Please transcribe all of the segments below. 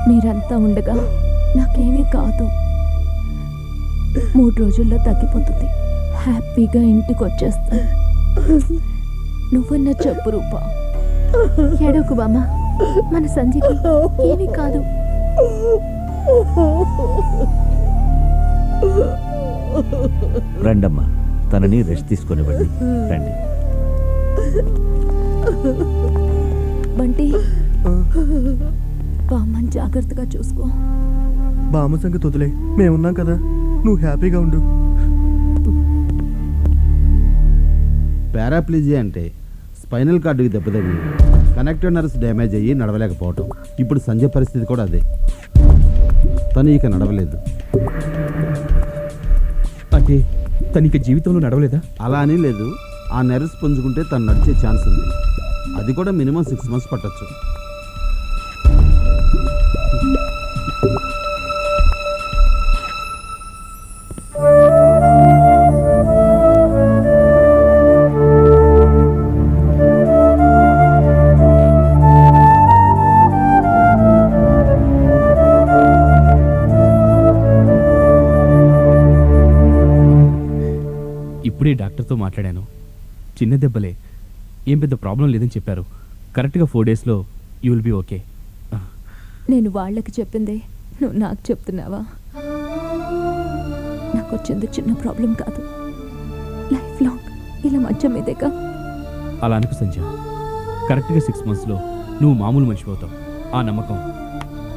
మీరంతా ఉండగా నాకేమీ కాదు. 3 రోజుల్లో తగ్గిపోతుంది. హ్యాపీగా ఇంటికి వచ్చేస్తా. నువ్వన్నా చెప్పు రూపా. ఏడోకు బామ్మ, మన సంధ్యకి ఏమీ కాదు. రండమ్మా, తనని రెస్ట్ తీసుకునివ్వండి. రండి. బంటి, బామ్మని జాగ్రత్తగా చూసుకో. బామ్మ సంగతి వదిలే, మేమున్నాం కదా, నువ్వు హ్యాపీగా ఉండు. పారాప్లీజియా అంటే స్పైనల్ కార్డుకి దెబ్బతగిలి కనెక్టివ్ నర్వ్స్ డ్యామేజ్ అయ్యి నడవలేకపోవటం. ఇప్పుడు సంజయ్ పరిస్థితి కూడా అదే. తను ఇక నడవలేదు. అంటే తనిక జీవితంలో నడవలేదా? అలా అని లేదు. ఆ నర్వ్స్ పుంజుకుంటే తను నడిచే ఛాన్స్ ఉంది. అది కూడా మినిమం 6 months పట్టచ్చు. ఇప్పుడే డాక్టర్తో మాట్లాడాను. చిన్న దెబ్బలే, ఏం పెద్ద ప్రాబ్లం లేదని చెప్పారు. కరెక్ట్గా 4 daysలో యూ విల్ బీ ఓకే. నేను వాళ్ళకి చెప్పిందే నువ్వు నాకు చెప్తున్నావా? నాకు వచ్చింది చిన్న ప్రాబ్లం కాదు, లైఫ్ లాంగ్ ఇలా మంచం మీదేగా. అలా అనుకు సంజయ్. కరెక్ట్గా 6 monthsలో నువ్వు మామూలు మనిషి అవుతావు. ఆ నమ్మకం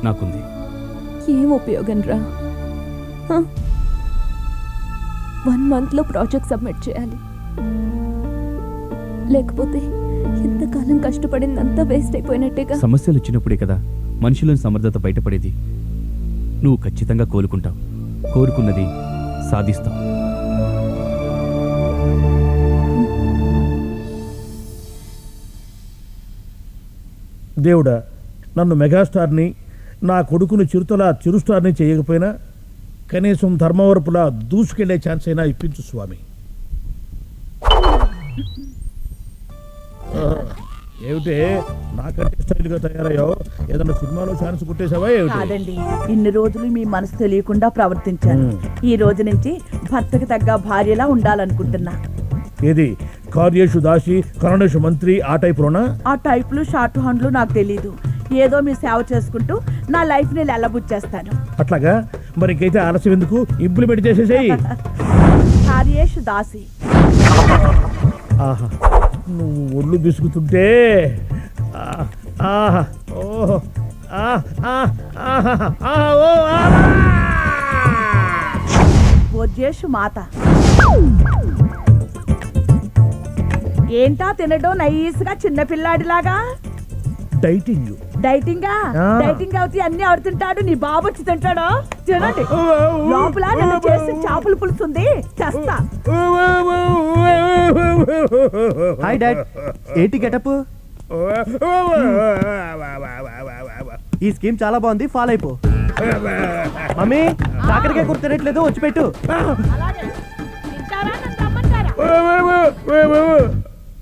నాకుంది. ఏం ఉపయోగం రా? 1 monthలో ప్రాజెక్ట్ సబ్మిట్ చేయాలి. లేకపోతే ఎంతకాలం కష్టపడిందంతా వేస్ట్ అయిపోయినట్టేగా. సమస్యలు వచ్చినప్పుడే కదా మనుషులను సమర్థత బయటపడేది. నువ్వు ఖచ్చితంగా కోలుకుంటావు. కోరుకున్నది సాధిస్తావు. దేవుడా, నన్ను మెగాస్టార్ని, నా కొడుకుని చిరుతలా చిరుస్టార్ని చేయకపోయినా కనీసం ధర్మవరపులా దూసుకెళ్లే ఛాన్స్ అయినా ఇప్పించు స్వామి. ఏమిటే నాకంటే స్టైల్గా తయారయ్యావు? ఏదన్నా సినిమాలో ఛాన్స్ కుట్టేశావా ఏమిటి? కాదండి, ఇన్ని రోజులు మీ మనసు తెలియకుండా ప్రవర్తించాను. ఈ రోజు నుంచి భర్తకు తగ్గ భార్యలా ఉండాలనుకుంటున్నా. ఏది కార్యేషు దాసి కరణేషు మంత్రి ఆ టైపులోనా? ఆ టైపులు షార్ట్ హ్యాండ్లు నాకు తెలీదు. ఏదో మీ సేవ చేసుకుంటూ నా లైఫ్ ని లెల్లబుచ్చేస్తాను. అట్లాగా? మరి ఇంకైతే ఆలస్యం ఎందుకు, ఇంప్లిమెంట్ చేసేసేయి. కార్యేషు దాసి. ఆహా, నువ్వు ఒళ్ళు బిసుకుతుంటే ఆహా, ఓహో, వజ్జేషు మాత. ఏంటా తినడం నైస్గా చిన్నపిల్లాడిలాగా? డైటింగ్. డైటింగా? డైటింగ్ అవుతే అన్ని ఆడుతుంటాడు. నీ బాబు వచ్చి తింటాడు. చూడండి, లోపల నన్ను చేసి చేపల పులుసు ఉంది, చేస్తా. హాయ్ డాడ్, ఏంటి గెటప్? ఈ స్కీమ్ చాలా బాగుంది, ఫాలో అయిపో. మమ్మీ, కాకరకాయ కూర తినట్లేదు, వచ్చి పెట్టు.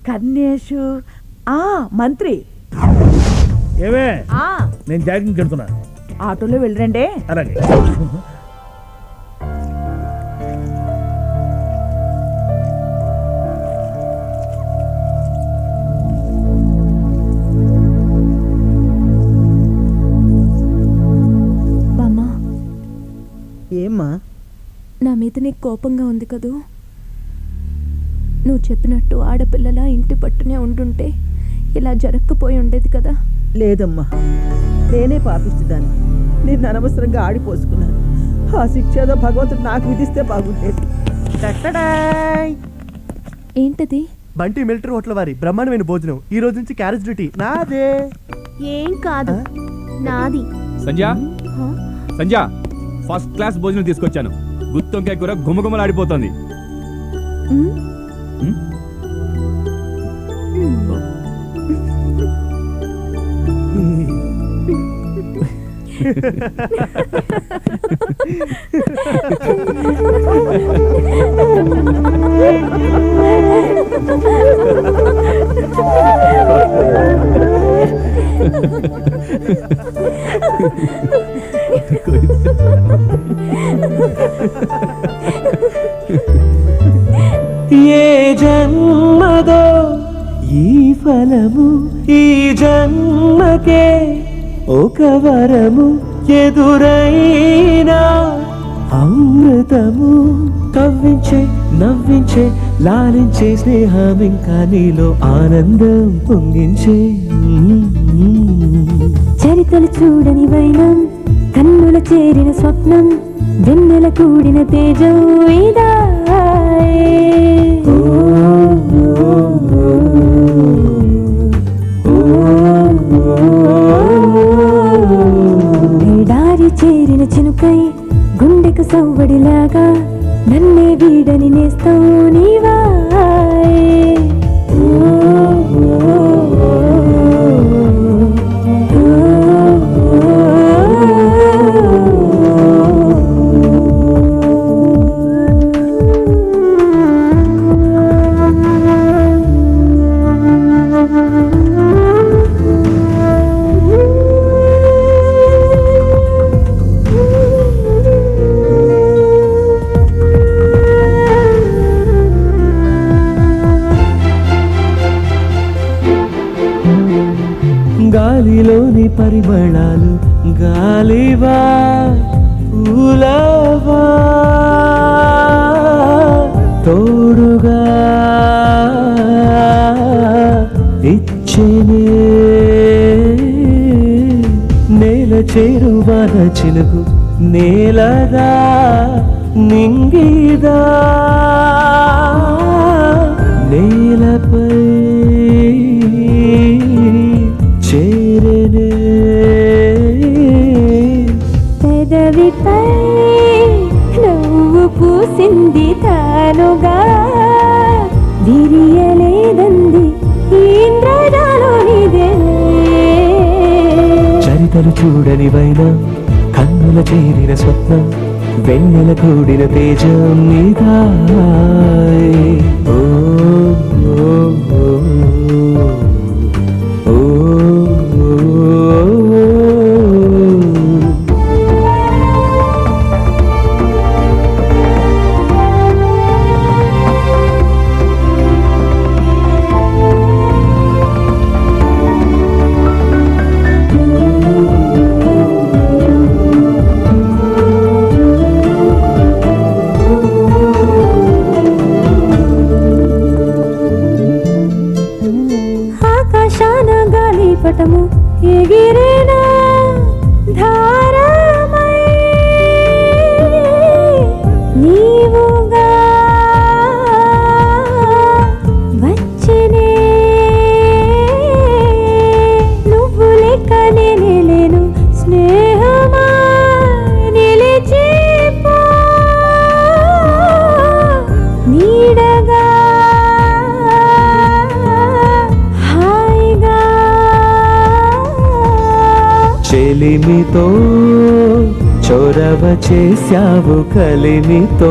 కన్యేషు మంత్రి. ఏమే, నేను జాగింగ్ వెళ్తున్నా. ఆటోలో వెళ్ళరండి. అలాగే. బామ్మా, ఏమ్మా? నా మీద నీకు కోపంగా ఉంది కదూ? నువ్వు చెప్పినట్టు ఆడపిల్లలా ఇంటి పట్టునే ఉండుంటే ఇలా జరగకపోయి ఉండేది కదా. లేదమ్మా, నేనే పాపిస్తుదాన్ని. నేను అనవసరంగా ఆడిపోసుకున్నాను. ఆ శిక్ష ఏదో భగవంతుడు నాకు విధిస్తే బాగుండేది. ఏంటది? బంటి మిలిటరీ హోటల్ వారి బ్రహ్మాండమైన భోజనం. ఈ రోజు నుంచి క్యారేజ్ డ్యూటీ నాదే. ఏం కాదు, నాది. సంజయ్, సంజయ్, ఫస్ట్ క్లాస్ భోజనం తీసుకొచ్చాను. గుత్తొంకాయ కూర గుమగుమలాడిపోతుంది. జన్మదో ఈ ఫలము ఈ జన్మకే ఒక వరము ఎదురైనా అమృతము కవ్వించే నవ్వించే లాలించే స్నేహం ఇంకా నీలో ఆనందం పొంగించే చరితలు చూడని వైనం కన్నుల చేరిన స్వప్నం వెన్నెల కూడిన తేజం ఎడారి చేరిన చినుకై గుండెకు సవ్వడిలాగా నన్నే వీడని నేస్తాం నీవా గాలిలోని పరిమళాలు గాలివా పూలవా తోడుగా ఇచ్చేనే నేల చేరువాన చినుకు నేలదా నింగిదా నేలపై పెదవిపై నువ్వు పూసింది తానుగా విరియలేదంది ఇంద్రజాలోనిదే చరితలు చూడని వైనం కన్నుల చేరిన స్వప్నం వెన్నెల కూడిన తేజం నీదా ఓ ఓ ఓ పటము ఎగిరేనా ధారమై నీవుగా వచ్చనే నువ్వు లెక్క నేనేలేను స్నేహమా నిలిచిపో నీడగా చెలిమితో చొరవ చేశావు కలిమితో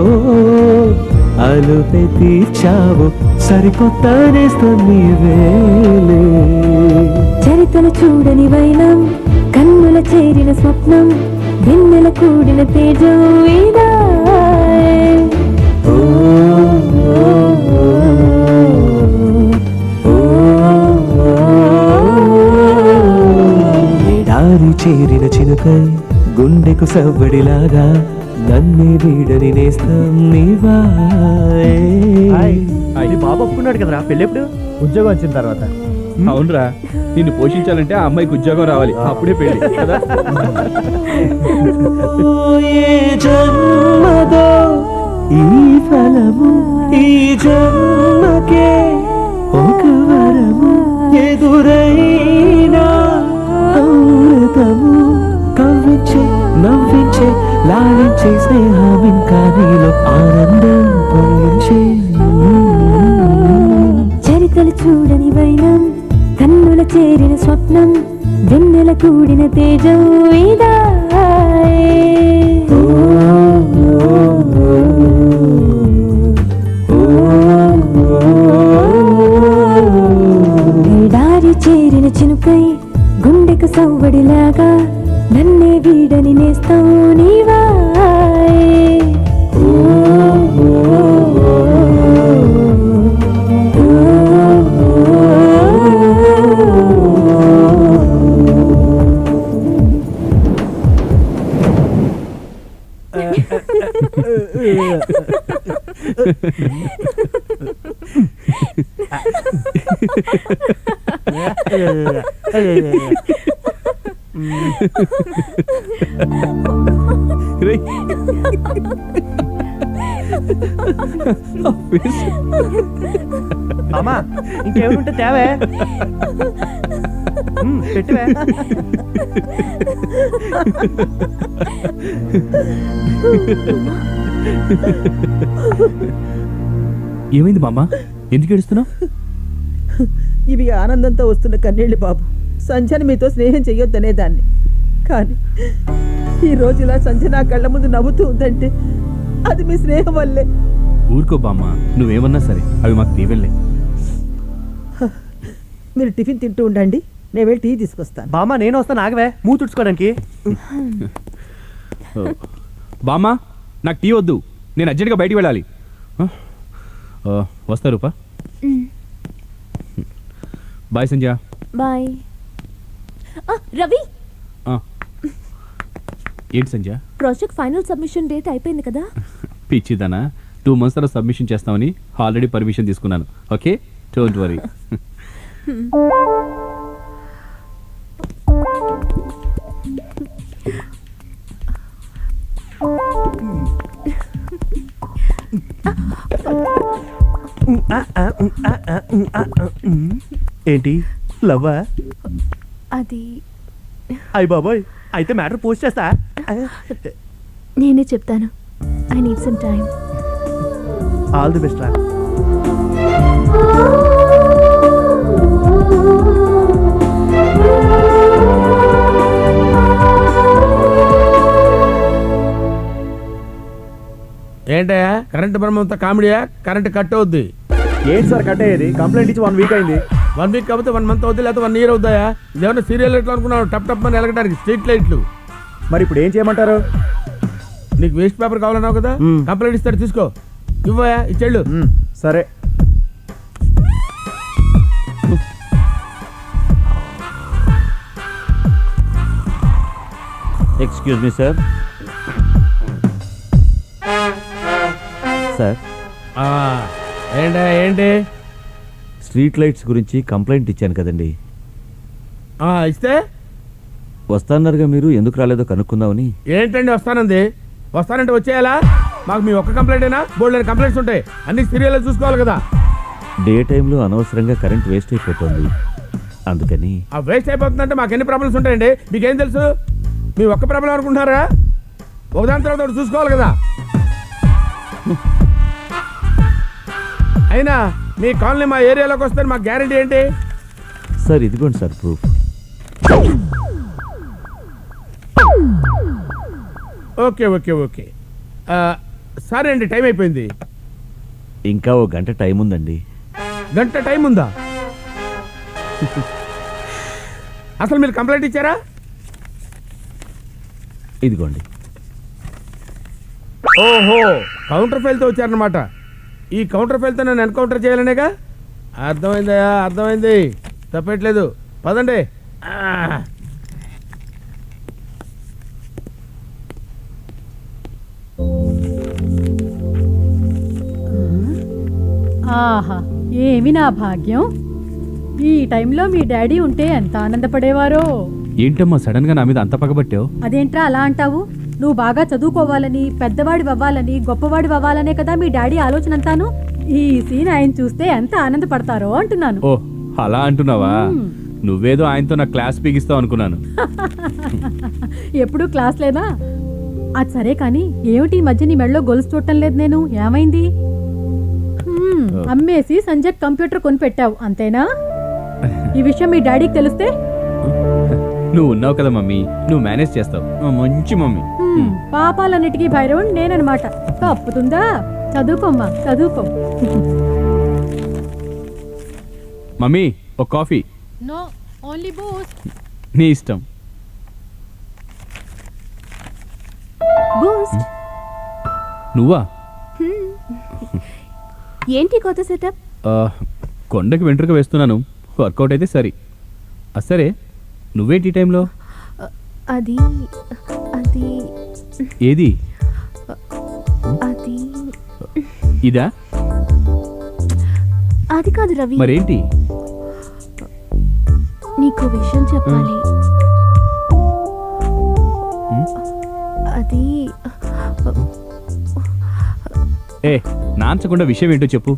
అలుపె తీర్చావు సరికొత్త నీవేలే చరితలు చూడని వైనం కన్నుల చేరిన స్వప్నం వెన్నెల కూడిన తేజం ఇదా ఎడారి చేరిన చినుకై గుండెకు సవ్వడిలాగా నన్నే వీడని నేస్తం నీవా నీ బాబు ఒప్పుకున్నాడు కదరా పెళ్ళెప్పుడు ఉద్యోగం వచ్చిన తర్వాత అవునరా నిన్ను పోషించాలంటే ఆ అమ్మాయికి ఉద్యోగం రావాలి అప్పుడే పెళ్లి కదా ఏ జన్మదో ఈ ఫలము ఈ జన్మకే ఒక వరము ఎదురైనా అమృతము కవ్వించే నవ్వించే లాలించే స్నేహం ఇంకా నీలో ఆనందం పొంగించే చరితలు చూడని వైనం కన్నుల చేరిన స్వప్నం వెన్నెల కూడిన తేజం ఇదా ఎడారి చేరిన చినుకై గుండెకు సవ్వడిలాగా నన్నే వీడని నేస్తాం నీవా రేయ్. మామా ఇంకేమిటి తేవే పెట్టివే. ఏమైంది బామ్మ, ఎందుకు ఏడుస్తున్నావు? ఇవి ఆనందంతో వస్తున్న కన్నీళ్ళు బాబు. సంధ్యని మీతో స్నేహం చెయ్యొద్దనేదాన్ని, కానీ ఈ రోజు ఇలా సంధ్య నా కళ్ళ ముందు నవ్వుతూ ఉందంటే అది మీ స్నేహం వల్లే. ఊరుకో బామ్మ, నువ్వేమన్నా సరే అవి మాకు దీవెళ్ళే. మీరు టిఫిన్ తింటూ ఉండండి, నేను వెళ్ళి టీ తీసుకొస్తాను. బామ్మ నేను వస్తాను, ఆగవే మూ తుడుచుకోవడానికి. బామ్మ నాకు టీ వద్దు, నేను అర్జెంట్గా బయటికి వెళ్ళాలి. వస్తా రూపా. బాయ్ సంజయ్. బాయ్. రవి, ఏంటి Sanjay? Project final submission date అయిపోయింది కదా? పిచ్చిదనా, 2 months తర్వాత సబ్మిషన్ చేస్తామని ఆల్రెడీ పర్మిషన్ తీసుకున్నాను. Okay, don't worry. ఏంటి లవ్వా? అది అయ్య బాబోయ్, అయితే మ్యాటర్ పోస్ట్ చేస్తా. నేనే చెప్తాను. I need some time. All the best రా. ఏంటయ్యా కరెంట్ బ్రహ్మంతో కామెడీయా? కరెంట్ కట్ అవుద్ది. ఏంటి సార్ కట్ అయ్యేది? కంప్లైంట్ ఇచ్చి 1 week అయింది. 1 week కాకపోతే 1 month అవుద్ది, లేకపోతే 1 year అవుతాయా? ఇదేమన్నా సీరియల్ లైట్లు అనుకున్నావు? టప్ టప్ అని ఎలగడానికి స్ట్రీట్ లైట్లు. మరి ఇప్పుడు ఏం చేయమంటారు? నీకు వేస్ట్ పేపర్ కావాలన్నావు కదా, కంప్లైంట్ ఇస్తాడు, తీసుకో. ఇవ్వయా, ఇచ్చేళ్ళు. సరే. Excuse me sir. సార్, ఏంటి స్ట్రీట్ లైట్స్ గురించి కంప్లైంట్ ఇచ్చాను కదండి. ఇస్తే వస్తాన్నారుగా, మీరు ఎందుకు రాలేదో కనుక్కుందామని. ఏంటండి వస్తానంది? వస్తానంటే వచ్చేయాలా? మాకు మీ ఒక్క కంప్లైంటేనా? బోల్డ్ కంప్లైంట్స్ ఉంటాయి, అన్ని సీరియల్లో చూసుకోవాలి కదా. డే టైంలో అనవసరంగా కరెంట్ వేస్ట్ అయిపోతుంది, అందుకని. ఆ వేస్ట్ అయిపోతుందంటే మాకు ఎన్ని ప్రాబ్లమ్స్ ఉంటాయండి? మీకేం తెలుసు? మీ ఒక్క ప్రాబ్లం అనుకుంటున్నారా? ఒకదాని తర్వాత ఒకటి చూసుకోవాలి కదా. అయినా మీ కాలనీ మా ఏరియాలోకి వస్తే మాకు గ్యారెంటీ ఏంటి? సార్ ఇదిగోండి sir proof. Okay okay okay, సరే అండి, టైం అయిపోయింది. ఇంకా 1 గంట టైం ఉందండి. గంట టైం ఉందా? అసలు మీరు కంప్లైంట్ ఇచ్చారా? ఇదిగోండి. ఓహో, కౌంటర్ ఫైల్తో వచ్చారనమాట. ఈ కౌంటర్ ఫైల్తో నన్ను ఎన్కౌంటర్ చేయాలనేగా? అర్థమైందయా, అర్థమైంది, తప్పట్లేదు, పదండి. ఆహా, ఏమి నా భాగ్యం. ఈ టైంలో మీ డాడీ ఉంటే ఎంత ఆనందపడేవారో. ఏంటమ్మా సడన్ గా నా మీద అంత పగబట్టావు? అదేంట్రా అలా అంటావు? నువ్వు బాగా చదువుకోవాలని, పెద్దవాడి అవ్వాలని, గొప్పవాడి అవ్వాలనే కదా మీ డాడీ ఆలోచన అంతాను. ఈ సీన్ ఆయన చూస్తే ఎంత ఆనందపడతారో అంటున్నాను. ఓ అలా అంటున్నావా? నువ్వేదో ఆయనతో నా క్లాస్ పీగిస్తావు అనుకున్నాను. ఎప్పుడు క్లాస్ లేదా? అది సరే కానీ ఏమిటి ఈ మధ్య నీ మెడలో గొలుసు చూడటం లేదు నేను, ఏమైంది? అమ్మేసి సంజయ్ కంప్యూటర్ కొనిపెట్టావు అంతేనా? ఈ విషయం మీ డాడీకి తెలిస్తే? నువ్వు ఉన్నావు కదా మమ్మీ, నువ్వు మేనేజ్ చేస్తావు. మంచి మమ్మీ. పాపాలన్నిటికీ భైరవుడు నేననమాట. తప్పుతుందా? చదువుకోమ్మా, చదువుకో. మమ్మీ ఒక కాఫీ. No, only Boost. నీ ఇష్టం. బూస్ట్. నువ్వా? ఏంటి కొత్త సెటప్? కొండకి వెంట్రుక వేస్తున్నాను, వర్కౌట్ అయితే సరే. సరే, నువ్వేంటి ఈ టైంలో? అది అది ఏది? అది ఇదా? అది కాదు రవి, మరేంటి? నీకు విషయం చెప్పాలి. అది ఏ నాంచకుండా విషయం ఏంటో చెప్పు.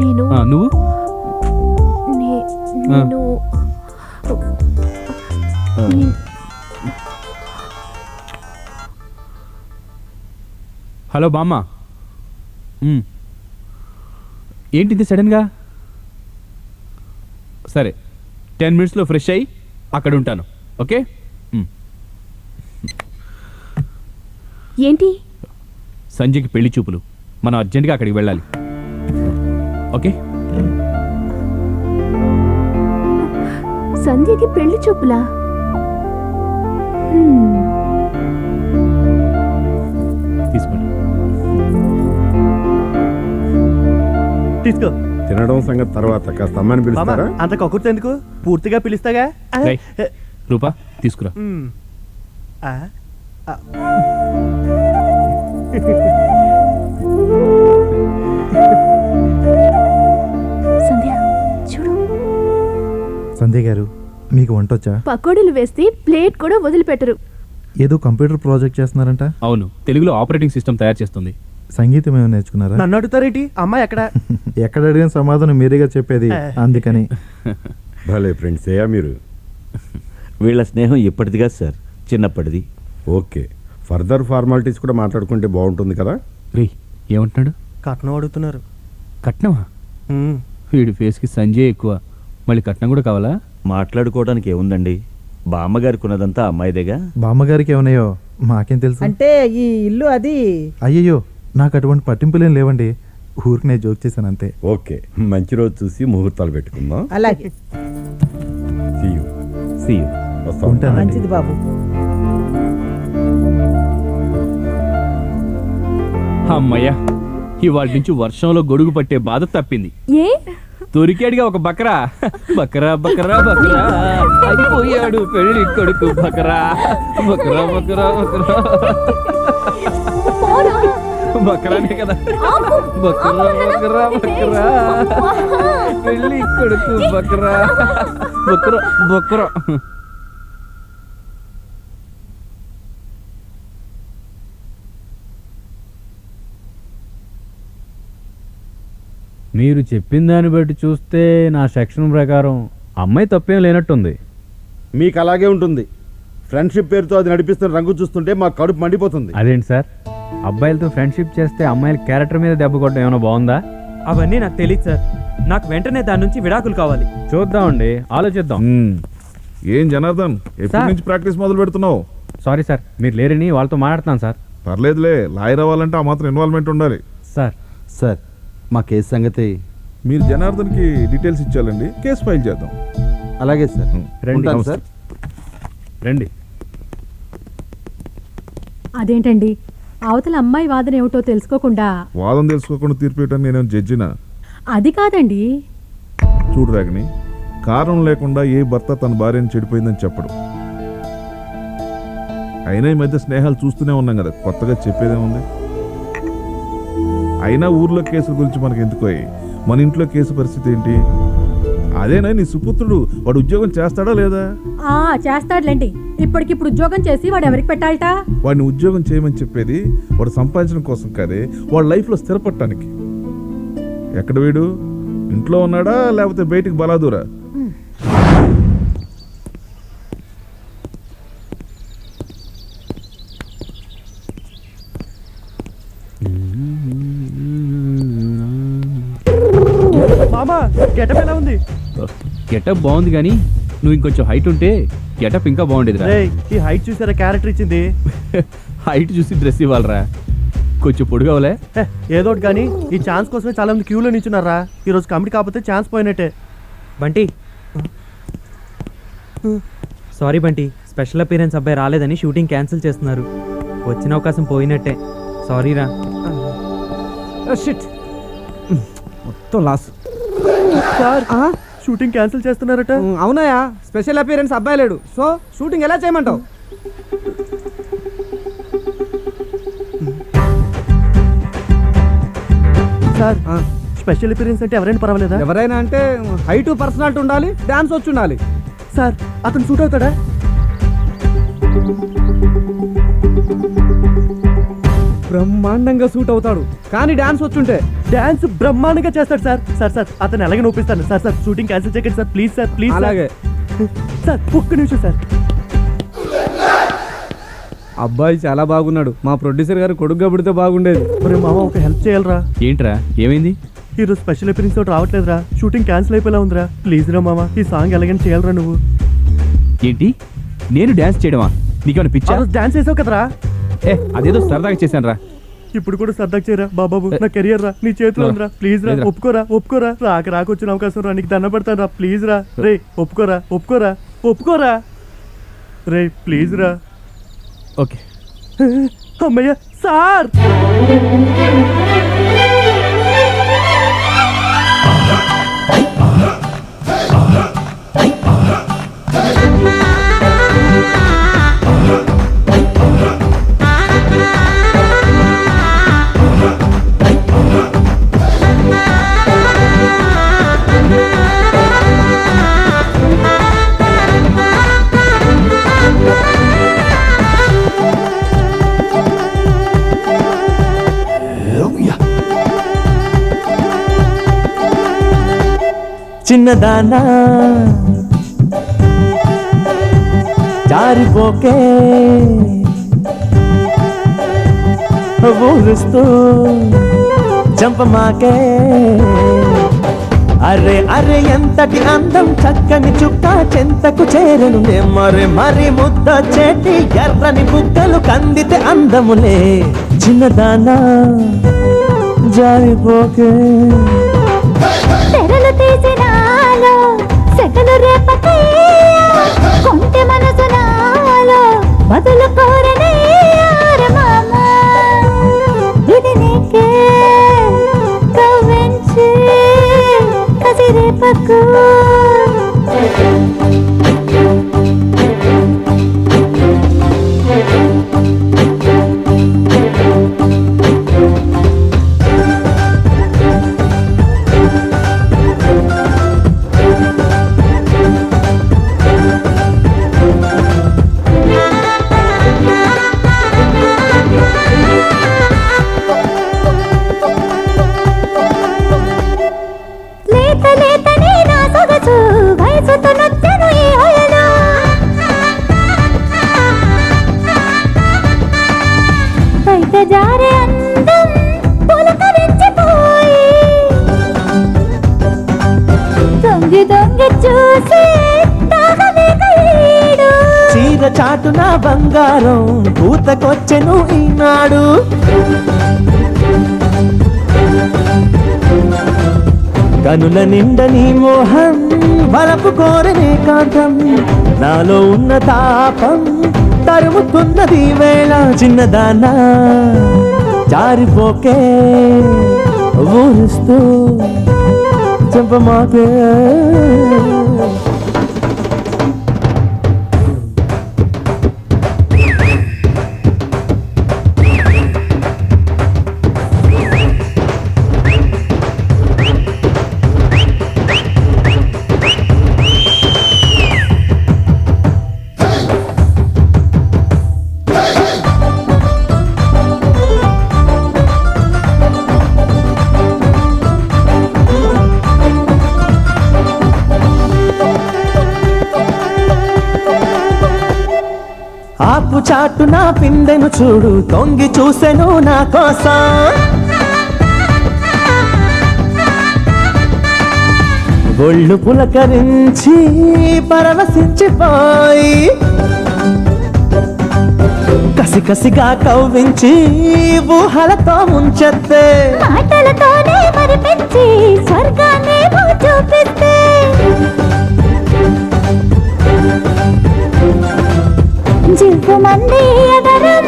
నేను నువ్వు నేను హలో బామ్మ, ఏంటిది సడన్గా? సరే 10 minutesలో ఫ్రెష్ అయ్యి అక్కడ ఉంటాను. ఓకే? ఏంటి? సంజయ్కి పెళ్లి చూపులు, మనం అర్జెంటుగా అక్కడికి వెళ్ళాలి. ఓకే? సంధ్యకి పెళ్లి చూపులా? తీసుకోండి. తీసుకో. తినడం సంగతి తర్వాత, కాస్త అమ్మాయిని మామ, పిలుస్తారా? అంత కక్కుర్తి ఎందుకు? పూర్తిగా పిలుస్తాగా. రేయ్, రూపా తీసుకురా. ఆ, ఆ. సంధ్య చూడు, సంధ్య గారు, మీకు వంట వచ్చా? పకోడీలు వేస్తే ప్లేట్ కూడా వదిలిపెట్టరు. ఏదో కంప్యూటర్ ప్రాజెక్ట్ చేస్తున్నారంట. అవును, తెలుగులో ఆపరేటింగ్ సిస్టమ్ తయారు చేస్తుంది. సంగీతం ఏమైనా నేర్చుకున్నారా? నన్ను అడుగుతారేంటి? అమ్మాయి ఎక్కడ? ఎక్కడ అడిగిన సమాధానం మీరేగా చెప్పేది, అందుకని. భలే ఫ్రెండ్స్ అయ్యా మీరు. వీళ్ళ స్నేహం ఇప్పటిదిగా సార్, చిన్నప్పటిది. ఓకే, ఫర్దర్ ఫార్మాలిటీస్ కూడా మాట్లాడుకుంటే బాగుంటుంది కదా. రే ఏమంటున్నాడు? కట్నం అడుగుతున్నారు. కట్నమా? వీడి ఫేస్కి సంజయ్ ఎక్కువ, మళ్ళీ కట్నం కూడా కావాలా? మాట్లాడుకోవడానికి ఏముందండి, బామ్మగారికి ఉన్నదంతా అమ్మాయిదేగా. బామ్మగారికి ఏమన్నాయో మాకేం తెలుసు. అంటే ఈ ఇల్లు అది. అయ్యయ్యో, నాకు అటువంటి పట్టింపులేం లేవండి, ఊరికి నేను జోక్ చేశాను అంతే. ఓకే, మంచి రోజు చూసి ముహూర్తాలు పెట్టుకుందాం. అలాగే. See you. See you. వస్తాం. ఉంటానండి. మంచిది బాబు. అమ్మయ్యా, ఇవాళ నుంచి వర్షంలో గొడుగు పట్టే బాధ తప్పింది. ఏ దొరికాడుగా ఒక బకరా. బకరా బకరా బకరా, అయిపోయాడు పెళ్లి కొడుకు బకరా. బకరా బకరా బకరా, బకరానే కదా. బకరా బకరా బకరా, పెళ్లి కొడుకు బకరా. బకరా బకరా. మీరు చెప్పిన దాన్ని బట్టి చూస్తే నా సెక్షన్ ప్రకారం అమ్మాయి తప్పేం లేనట్టుంది. మీకు అలాగే ఉంటుంది. ఫ్రెండ్షిప్ పేరుతో అది నడిపిస్తున్న రంగు చూస్తుంటే మా కడుపు మండిపోతుంది. అదేంటి సార్, అబ్బాయిలతో ఫ్రెండ్షిప్ చేస్తే అమ్మాయిల క్యారెక్టర్ మీద దెబ్బ కొట్టడం ఏమైనా బాగుందా? అవన్నీ నాకు తెలియదు సార్. నాకు వెంటనే దాని నుంచి విడాకులు కావాలి. చూద్దామండి, ఆలోచిద్దాం. ఏం జనార్దన్, ఎప్పటి నుంచి ప్రాక్టీస్ మొదలు పెడుతున్నావు? సారీ సార్, మీరు లేరని వాళ్ళతో మాట్లాడుతున్నాను సార్. పర్లేదులే, లాయర్ అవ్వాలంటే ఆ మాత్రం ఇన్వాల్వ్మెంట్ ఉండాలి. సార్ సార్, మా కేసు సంగతి. మీరు జనార్దన్కి డీటెయిల్స్ ఇచ్చాలండి, కేసు ఫైల్ చేద్దాం. అలాగే సార్. రండి. ఉంటాను సార్. రండి. అదేంటండి, అవతల అమ్మాయి వాదన ఏమిటో తెలుసుకోకుండా? వాదం తెలుసుకోకుండా తీర్పు ఇవ్వడానికి నేనేం జడ్జినా? అది కాదండి. చూడు రాగిని, కారణం లేకుండా ఏ భర్త తన భార్యను చెడిపోయిందని చెప్పడు. అయినా ఈ మధ్య స్నేహాలు చూస్తూనే ఉన్నాం కదా, కొత్తగా చెప్పేదేముంది? అయినా ఊర్లో కేసుల గురించి మనకి ఎందుకో, మన ఇంట్లో కేసు పరిస్థితి ఏంటి? అదేనా నీ సుపుత్రుడు, వాడు ఉద్యోగం చేస్తాడా లేదా? చేస్తాడులేండి. ఇప్పటికిప్పుడు ఉద్యోగం చేసి వాడు ఎవరికి పెట్టాలట? వాడిని ఉద్యోగం చేయమని చెప్పేది వాడు సంపాదించడం కోసం కాదే, వాడు లైఫ్లో స్థిరపడటానికి. ఎక్కడ వీడు, ఇంట్లో ఉన్నాడా లేకపోతే బయటికి బలాదూరా? మామా, గెటప్ ఎలా ఉంది? గెటప్ బాగుంది కానీ నువ్వు ఇంకొంచెం హైట్ ఉంటే గెటప్ ఇంకా బాగుండేది. రేయ్, ఈ హైట్ చూసారా క్యారెక్టర్ ఇచ్చింది? హైట్ చూసి డ్రెస్ ఇవ్వాలరా, కొంచెం పొడుగవలే. ఏదో ఒకటి కానీ ఈ ఛాన్స్ కోసమే చాలా మంది క్యూలో నించున్నారా. ఈరోజు కమిటీ కాకపోతే ఛాన్స్ పోయినట్టే. Bunty, sorry Bunty, special appearance అబ్బాయి రాలేదని షూటింగ్ క్యాన్సిల్ చేస్తున్నారు. వచ్చిన అవకాశం పోయినట్టే, సారీరా. మొత్తం లాస్ సార్. షూటింగ్ క్యాన్సిల్ చేస్తున్నారట. అవునాయా, స్పెషల్ అపీరెన్స్ అబ్బాయి లేడు, సో షూటింగ్ ఎలా చేయమంటావు? సార్ స్పెషల్ అపిరియన్స్ అంటే ఎవరైనా పర్వాలేదా? ఎవరైనా అంటే హైట్ పర్సనాలిటీ ఉండాలి, డాన్స్ వచ్చి ఉండాలి. సార్ అతను సూట్ అవుతాడా? బ్రహ్మాండంగా సూట్ అవుతాడు, కానీ డాన్స్ వచ్చుంటే. డాన్స్ బ్రహ్మాండంగా చేస్తాడు సార్. సార్ సార్ అతను ఎలాగే నొప్పిస్తాను సార్. సార్ షూటింగ్ క్యాన్సిల్ చేయకండి సార్, ప్లీజ్ సార్, ప్లీజ్. అలాగే సార్ ఒక్క నిమిషం సార్. అబ్బాయి చాలా బాగున్నాడు, మా ప్రొడ్యూసర్ గారు కొడుగ్గా పుడితే బాగుండేది. మరి మామ ఒక హెల్ప్ చేయాలరా. ఏంట్రా ఏమైంది? ఈరోజు స్పెషల్ అపిరియన్స్ తోటి రావట్లేదురా, షూటింగ్ క్యాన్సిల్ అయిపోయేలా ఉందిరా. ప్లీజ్ రా మామ, ఈ సాంగ్ ఎలాగైనా చేయాలరా నువ్వు. ఏంటి నేను డాన్స్ చేయడమా? నీకేమైనా పిచ్చా? డాన్స్ చేసావు కదరా. అదేదో సరదాగా చేశాను రా. ఇప్పుడు కూడా సరదాగా చేయరా బాబాబు, నా కెరియర్ రా నీ చేతిలో ఉందిరా. ప్లీజ్ రా, ఒప్పుకోరా ఒప్పుకోరా. రాకొచ్చిన అవకాశం రా, నీకు దండం పెడతాను రా. ప్లీజ్ రా రే, ఒప్పుకోరా ఒప్పుకోరా ఒప్పుకోరా రే, ప్లీజ్ రా. ఓకే అమ్మయ్య సార్. చిన్నదానా జారిపోకే ఊరుస్తూ చంపమాకే. అరే అరే ఎంతటి అందం, చక్కని చుక్క చెంతకు చేరనులే. మరి మరి ముద్ద చెట్టి ఎర్రని బుగ్గలు కందితే అందములే. చిన్నదానా జారిపోకే. తెరలు తీసినాలో సెగలు రేపకే, కొంటె మనసు నాలో బదులు కోరనే మామా. ఇది నీకే కవ్వించి కసి రేపకు. జారే అందం పులకరించిపోయి, దొంగి దొంగి చూసి చీర చాటున బంగారం పూతకొచ్చెను ఈనాడు. కనుల నిండ నీ మోహం వలపు కోరనే కాంతం. నాలో ఉన్న తాపం తరుముతున్నది వేళ. చిన్నదానా జారిపోకే ఊరుస్తూ చంపమాకే. ఆపు చాటు నా పిందెను చూడు, తొంగి చూసెను నా కోసం. ఒళ్ళు పులకరించి పరవశించిపోయి, కసి కసిగా కవ్వించి ఊహలతో ముంచెత్తే. మాటలతోనే మరిపించి స్వర్గాన్ని చూపిస్తే. జివ్వు మంది ఎగరం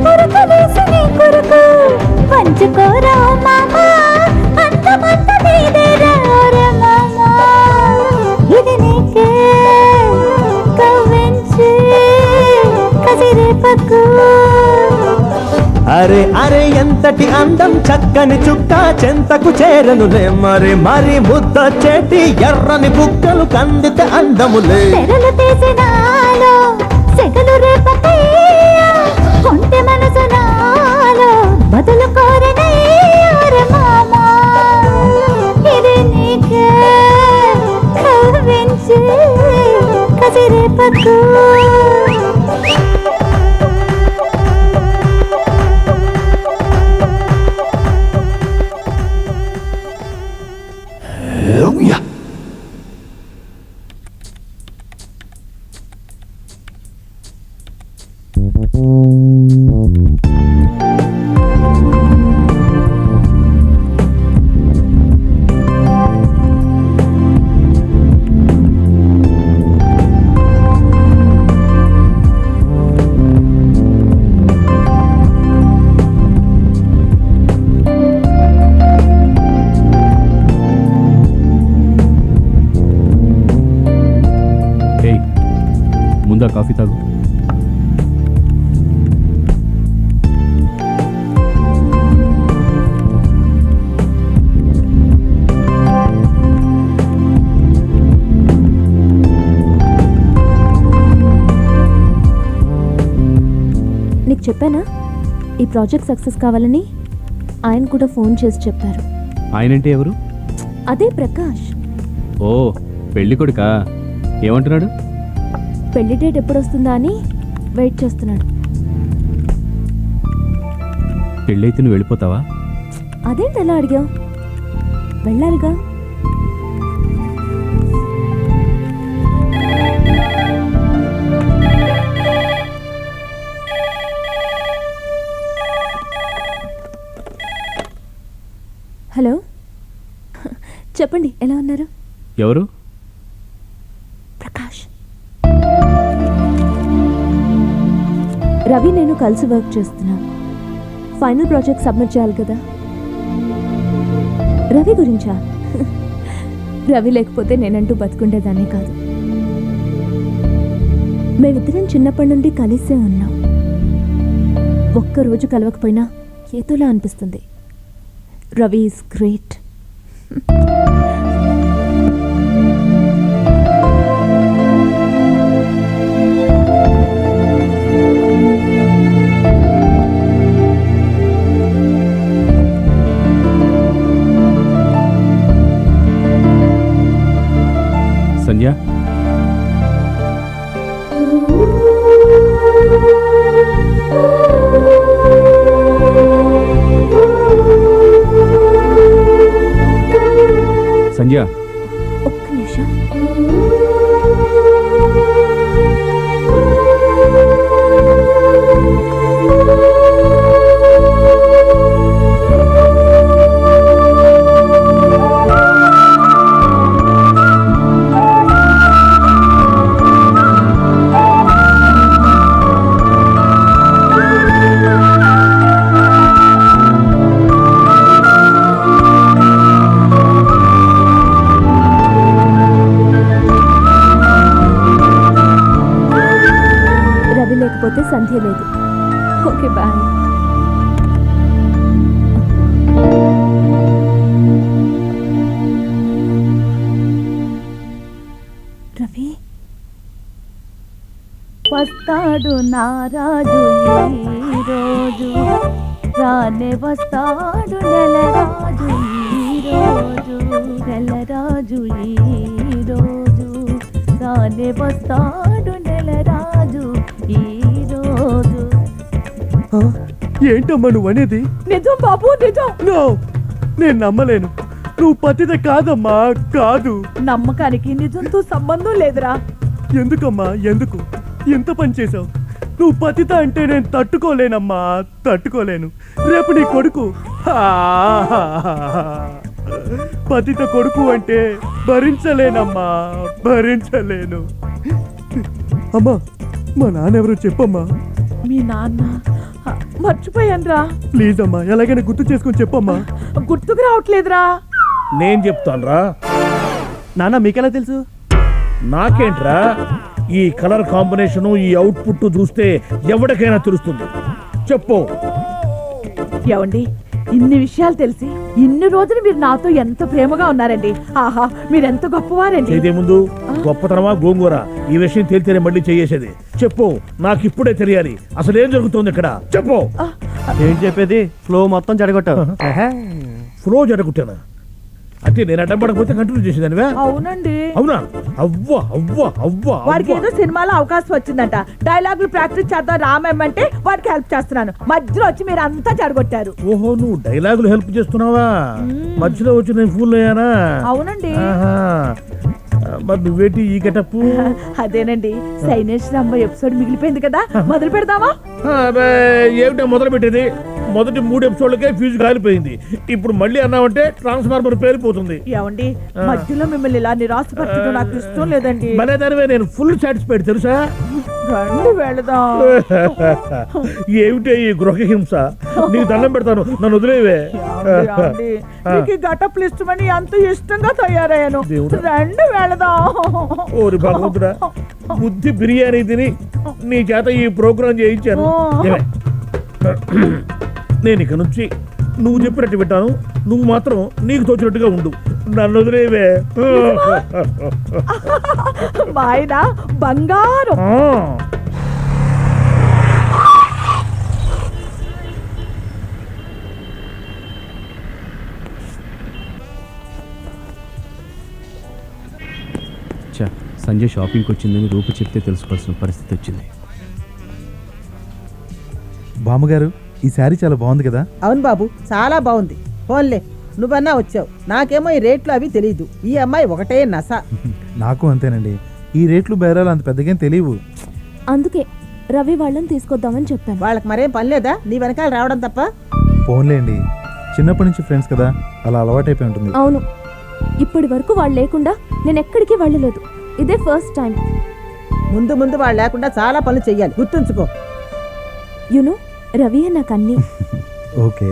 కురుకు వేసి నీ కురుకు పంచుకోరా మామా. అంతమంత నీదేరా మామా. ఇది నీకే కవ్వించి కసిరేపకు. అరే అరే ఎంతటి అందం చక్కని చుక్క చెంతకు చేరనులే మరి మరి ముద్దొచ్చేటి ఎర్రని బుక్కలు కందితే అందములే తెరలు తీసినాలో సెగలు రేపకయ్యా కొంటె మనసు నాలో బదులు కోరినయ్యారు మామా ఇది నీకే కవ్వించి కసిరేపకు ముందా కాఫీ తాగు. నీకు చెప్పానా ఈ ప్రాజెక్ట్ సక్సెస్ కావాలని? ఆయన కూడా ఫోన్ చేసి చెప్పారు. ఆయనంటే ఎవరు? అదే ప్రకాష్. ఓ పెళ్లి కొడుకా? ఏమంటున్నాడు? పెళ్లి డేట్ ఎప్పుడు వస్తుందా అని వెయిట్ చేస్తున్నాడు. పెళ్ళైతే నువ్వు వెళ్ళిపోతావా? అదేంటి ఎలా అడిగావు? వెళ్ళాలిగా. హలో, చెప్పండి, ఎలా ఉన్నారు? ఎవరు? ప్రకాష్. రవి నేను కలిసి వర్క్ చేస్తున్నాం. ఫైనల్ ప్రాజెక్ట్ సబ్మిట్ చేయాలి కదా. రవి గురించా? రవి లేకపోతే నేనంటూ బతుకుండేదాన్ని కాదు. మేమిద్దరం చిన్నప్పటి నుండి కలిసే ఉన్నాం. ఒక్కరోజు కలవకపోయినా ఏతోలా అనిపిస్తుంది. Ravi is great. సంధ్య, సంధ్య, ఒక్క నిమిషం. లేకపోతే సంధ్య లేదు. Okay, bye. రవి వస్తాడు నారాజు ఈరోజు, రానే వస్తాడు నెలరాజు ఈరోజు, నెలరాజు ఈరోజు, రానే వస్తాడు నెలరాజు ఈరోజు. ఏంటమ్మా నువ్వు అనేది? నిజం బాబు, నిజం. నో, నేను నమ్మలేను. నువ్వు పతిత కాదమ్మా, కాదు. నమ్మకానికి నిజంతో సంబంధం లేదురా. ఎందుకమ్మా, ఎందుకు ఎంత పని చేసావు? నువ్వు పతిత అంటే నేను తట్టుకోలేనమ్మా, తట్టుకోలేను. రేపు నీ కొడుకు పతిత కొడుకు అంటే భరించలేనమ్మా, భరించలేను. అమ్మా, మా నాన్న ఎవరు చెప్పమ్మా. మీ నాన్న మర్చిపోయానురా. ప్లీజ్ అమ్మా, ఎలాగైనా గుర్తు చేసుకొని చెప్పమ్మా. గుర్తుకు రావట్లేదురా. నేను చెప్తానురా. నాన్న మీకెలా తెలుసు? నాకేంట్రా, ఈ కలర్ కాంబినేషను, ఈ అవుట్పుట్ చూస్తే ఎవరికైనా తెలుస్తుంది. చెప్పు. ఏవండి ఇన్ని విషయాలు తెలిసి ఇన్ని రోజులు మీరు నాతో ఎంత ప్రేమగా ఉన్నారండి. ఆహా మీరెంత గొప్పవారండి. చేదే ముందు గొప్పతనమా గోంగూర ఈ విషయం తేలితేనే మళ్ళీ చేసేది. చెప్పు, నాకు ఇప్పుడే తెలియాలి. అసలు ఏం జరుగుతుంది ఇక్కడ? చెప్పు. ఏం చెప్పేది? ఫ్లో మొత్తం చెడగొట్టావు. ఫ్లో జరుగుతాను అంటే నేను అడ్డం పడకపోతే కంటిన్యూ చేసేదానివే. అవునండి. అవునా? అవ్వా అవ్వా అవ్వా వాడికి ఏదో సినిమాలో అవకాశం వచ్చిందంట, డైలాగులు ప్రాక్టీస్ చేద్దాం రామేమంటే వాడికి హెల్ప్ చేస్తున్నాను. మధ్యలో వచ్చి మీరు అంతా చెడగొట్టారు. ఓహో, నువ్వు డైలాగులు హెల్ప్ చేస్తున్నావా? మధ్యలో వచ్చి నేను ఫూల్ అయ్యానా? అవునండి. మరి నువ్వేంటి ఈ గెటప్? అదేనండి సైనేశ్వరమ్మ ఎపిసోడ్ మిగిలిపోయింది కదా, మొదలు పెడదామా? ఏమిటో మొదలు పెట్టేది? మొదటి 3 ఎపిసోడ్లకే ఫ్యూజ్ కాలిపోయింది. ఇప్పుడు మళ్ళీ అన్నావంటే ట్రాన్స్ఫార్మర్ పేలిపోతుంది. ఏమండి మధ్యలో మిమ్మల్ని ఇలా నిరాశపరచడం నాకు ఇష్టం లేదండి. భలేదానివే, నేను ఫుల్ సాటిస్ఫైడ్ తెలుసా? రండి వెళదాం. ఏమిటే ఈ గృహహింస? నీకు దండం పెడతాను, నన్ను వదిలేవే. మీకు గటప్లు ఇష్టమని ఎంత ఇష్టంగా తయారయ్యాను. రండి వెళదాం. ఓరి భగవంతుడా, బుద్ధి బిర్యానీ తిని నీ చేత ఈ ప్రోగ్రాం చేయించాను. నేను ఇక నుంచి నువ్వు చెప్పినట్టు వింటాను. నువ్వు మాత్రం నీకు తోచినట్టుగా ఉండు. నన్ను వదిలేవే. మా ఆయన బంగారం. సంజయ్ షాపింగ్కి వచ్చిందని రూపు చెప్తే తెలుసుకోవాల్సిన పరిస్థితి వచ్చింది. బామ్మగారు ఈ శారీ చాలా బాగుంది కదా? అవును బాబు, చాలా బాగుంది. ఫోన్లే నువ్వన్నా వచ్చావు, నాకేమో ఈ రేట్లు అవి తెలియదు. ఈ అమ్మాయి ఒకటే నస. నాకు అంతేనండి, ఈ రేట్లు బేరాలు అంత పెద్దగా తెలియవు. అందుకే రవి వాళ్ళని తీసుకొద్దామని చెప్పాను. వాళ్ళకి మరేం పని లేదా నీ వెనకాల రావడం తప్ప? ఫోన్లేండి, చిన్నప్పటి నుంచి ఫ్రెండ్స్ కదా, అలా అలవాటైపోయి ఉంటుంది. అవును, ఇప్పటి వరకు వాళ్ళు లేకుండా నేను ఎక్కడికి వెళ్ళలేదు. ఇదే ఫస్ట్ టైం. ముందు ముందు వాళ్ళు లేకుండా చాలా పనులు చెయ్యాలి, గుర్తుంచుకో. యునో రవి నాకు అన్నీ. ఓకే.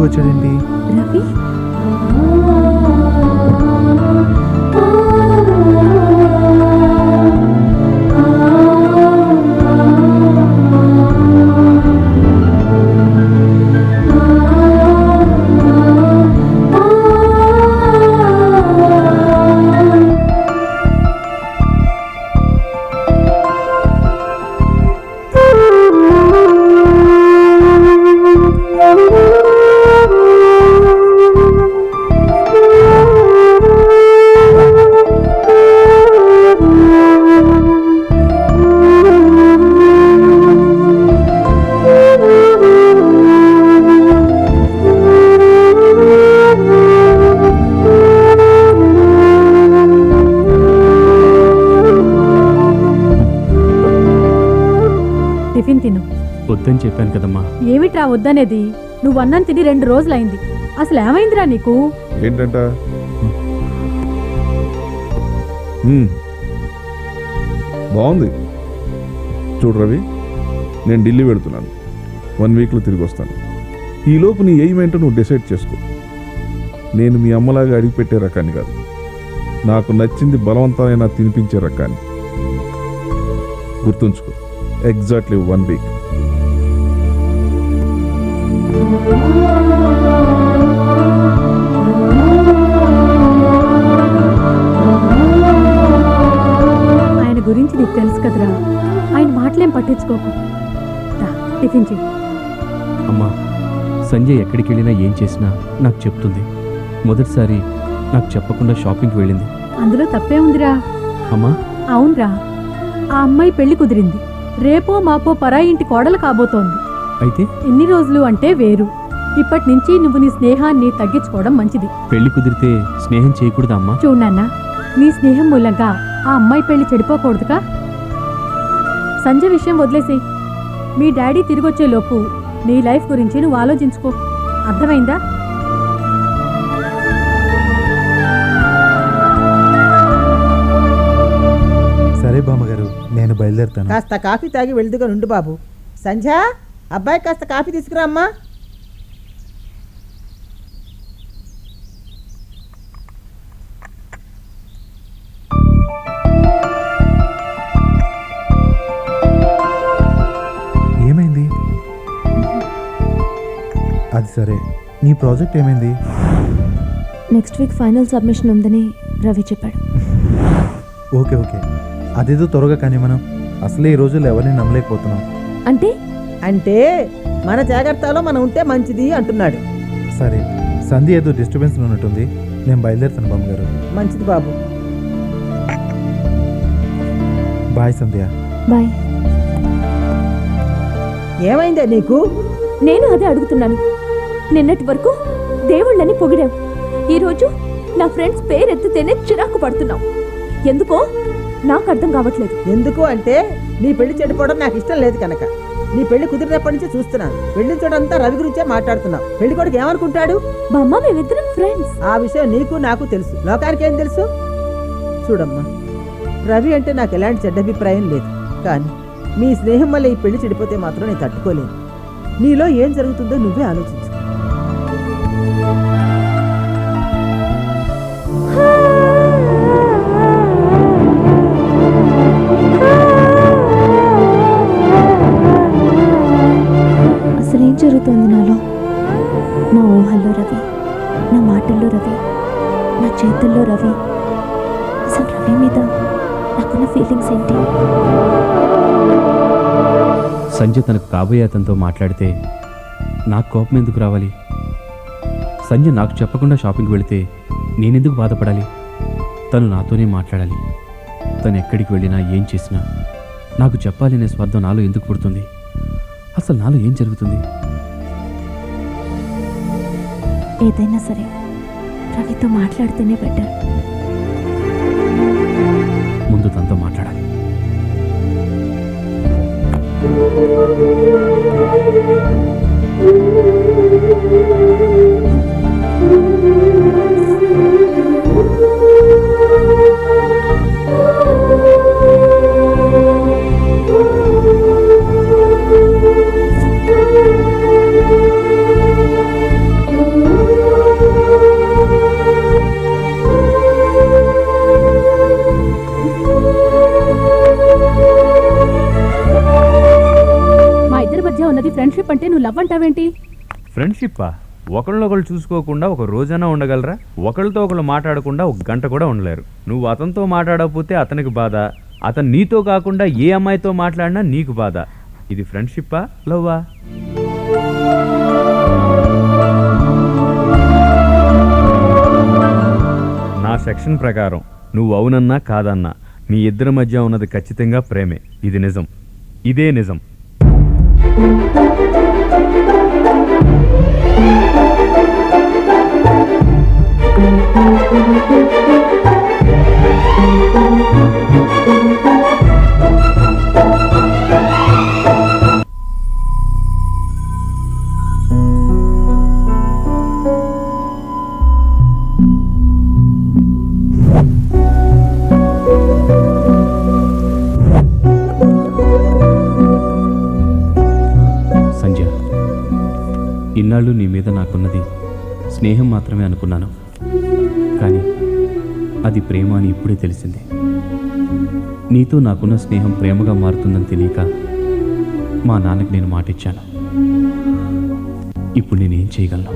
వచ్చాడండి రవి. టిఫిన్ తిను. వద్దని చెప్పాను కదమ్మా. ఏమిట్రా వద్దనేది? నువ్వు అన్నం తిని 2 రోజులైంది. అసలు ఏమైందిరా నీకు? ఏంటంట? బాగుంది. చూడు రవి, నేను ఢిల్లీ వెళుతున్నాను. 1 వీక్లో తిరిగి వస్తాను. ఈలోపు నీ ఎయిమ్ ఏంటో నువ్వు డిసైడ్ చేసుకో. నేను మీ అమ్మలాగా అడిగిపెట్టే రకాన్ని కాదు, నాకు నచ్చింది బలవంతమైన తినిపించే రకాన్ని. గుర్తుంచుకో, ఎగ్జాక్ట్లీ 1 వీక్. ఆయన గురించి నీకు తెలుసు కదరా, ఆయన మాటలేం పట్టించుకోకు. టిఫిన్ చెయ్యి. అమ్మా, సంజయ్ ఎక్కడికి వెళ్ళినా ఏం చేసినా నాకు చెప్తుంది. మొదటిసారి నాకు చెప్పకుండా షాపింగ్కి వెళ్ళింది. అందులో తప్పే ఉందిరా. అమ్మా? అవునరా, ఆ అమ్మాయి పెళ్లి కుదిరింది. రేపో మాపో పరాయి ఇంటి కోడలు కాబోతోంది. అయితే ఎన్ని రోజులు అంటే వేరు. ఇప్పటి నుంచి నువ్వు నీ స్నేహాన్ని తగ్గించుకోవడం మంచిది. పెళ్లి కుదిరితే స్నేహం చేయకూడదా అమ్మా? చూడు నాన్న, నీ స్నేహం మూలంగా ఆ అమ్మాయి పెళ్లి చెడిపోకూడదుగా. సంజయ్ విషయం వదిలేసి మీ డాడీ తిరిగొచ్చే లోపు నీ లైఫ్ గురించి నువ్వు ఆలోచించుకో. అర్థమైందా? సరే బామ్మగారు, నేను బయలుదేరుతాను. కాస్త కాఫీ తాగి వెళ్దుగా నుండు బాబు. సంధ్య, అబ్బాయి కాస్త కాఫీ తీసుకురా అమ్మా. ఏమైంది? అది సరే, నీ ప్రాజెక్ట్ ఏమైంది? నెక్స్ట్ వీక్ ఫైనల్ సబ్మిషన్ ఉందని రవి చెప్పాడు. ఓకే ఓకే, అదేదో త్వరగా కానీ మనం అసలే ఈ రోజుల్లో ఎవరిని నమ్మలేకపోతున్నాం. అంటే అంటే మన జాగ్రత్తలో మనం ఉంటే మంచిది అంటున్నాడు. సరే, సంధ్య ఏదో డిస్టర్బెన్స్లో ఉన్నట్టుంది, నేను బయలుదేరుతాను బామ్మగారు. మంచిది బాబు. బాయ్ సంధ్య. బాయ్. ఏమైందే నీకు? నేను అదే అడుగుతున్నాను. నిన్నటి వరకు దేవుళ్ళని పొగిడావు, ఈరోజు నా ఫ్రెండ్స్ పేరెత్తితేనే చిరాకు పడుతున్నావు. ఎందుకో నాకు అర్థం కావట్లేదు. ఎందుకు అంటే నీ పెళ్లి చెడిపోవడం నాకు ఇష్టం లేదు కనుక. నీ పెళ్లి కుదిరినప్పటి నుంచి చూస్తున్నాను. పెళ్లి చూడంతా రవి గురించే మాట్లాడుతున్నావు. పెళ్లి కొడుకు ఏమనుకుంటాడు? బామ్మ, మేమిద్దరం ఫ్రెండ్స్. ఆ విషయం నీకు నాకు తెలుసు, లోకానికి ఏం తెలుసు? చూడమ్మా, రవి అంటే నాకు ఎలాంటి చెడ్డ అభిప్రాయం లేదు. కానీ మీ స్నేహం వల్ల ఈ పెళ్లి చెడిపోతే మాత్రం నేను తట్టుకోలేను. నీలో ఏం జరుగుతుందో నువ్వే ఆలోచించు. అసలేం జరుగుతోంది నాలో? నా ఊహల్లో రవి, నా మాటల్లో రవి, నా చేతుల్లో రవి. అసలు రవి మీద నాకున్న ఫీలింగ్స్ ఏంటి? సంజయ్ తనకు కాబోయే అతనితో మాట్లాడితే నాకు కోపం ఎందుకు రావాలి? సంజయ్ నాకు చెప్పకుండా షాపింగ్కి వెళితే నేనెందుకు బాధపడాలి? తను నాతోనే మాట్లాడాలి. తను ఎక్కడికి వెళ్ళినా ఏం చేసినా నాకు చెప్పాలనే స్వార్థం నాలో ఎందుకు పుడుతుంది? అసలు నాలో ఏం జరుగుతుంది? ఏదైనా సరే రవితో మాట్లాడితేనే బెటర్. ముందు తనతో మాట్లాడాలి. ఉన్నది ఫ్రెండ్షిప్ అంటే నువ్వు లవ్ అంటావేంటి? ఫ్రెండ్షిప్పా? ఒకళ్ళొకళ్ళు చూసుకోకుండా ఒక రోజైనా ఉండగలరా? ఒకళ్ళతో ఒకళ్ళు మాట్లాడకుండా ఒక గంట కూడా ఉండలేరు. నువ్వు అతనితో మాట్లాడకపోతే అతనికి బాధ, అతను నీతో కాకుండా ఏ అమ్మాయితో మాట్లాడినా నీకు బాధ. ఇది ఫ్రెండ్షిప్పా, లవ్వా? నా సెక్షన్ ప్రకారం నువ్వు అవునన్నా కాదన్నా మీ ఇద్దరి మధ్య ఉన్నది ఖచ్చితంగా ప్రేమే. ఇది నిజం, ఇదే నిజం. ఇన్నాళ్ళు నీ మీద నాకున్నది స్నేహం మాత్రమే అనుకున్నాను, కానీ అది ప్రేమ అని ఇప్పుడే తెలిసింది. నీతో నాకున్న స్నేహం ప్రేమగా మారుతుందని తెలియక మా నాన్నకి నేను మాటిచ్చాను. ఇప్పుడు నేనేం చేయగలను?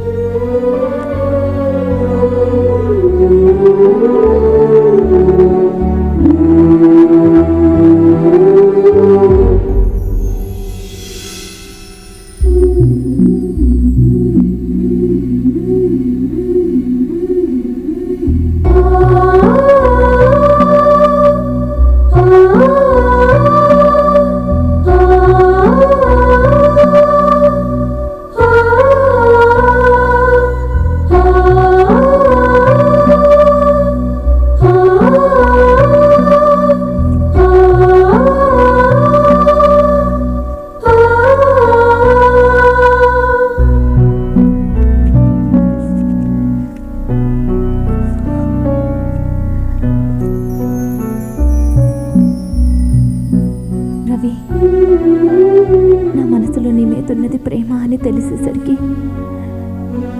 తెలిసేసరికి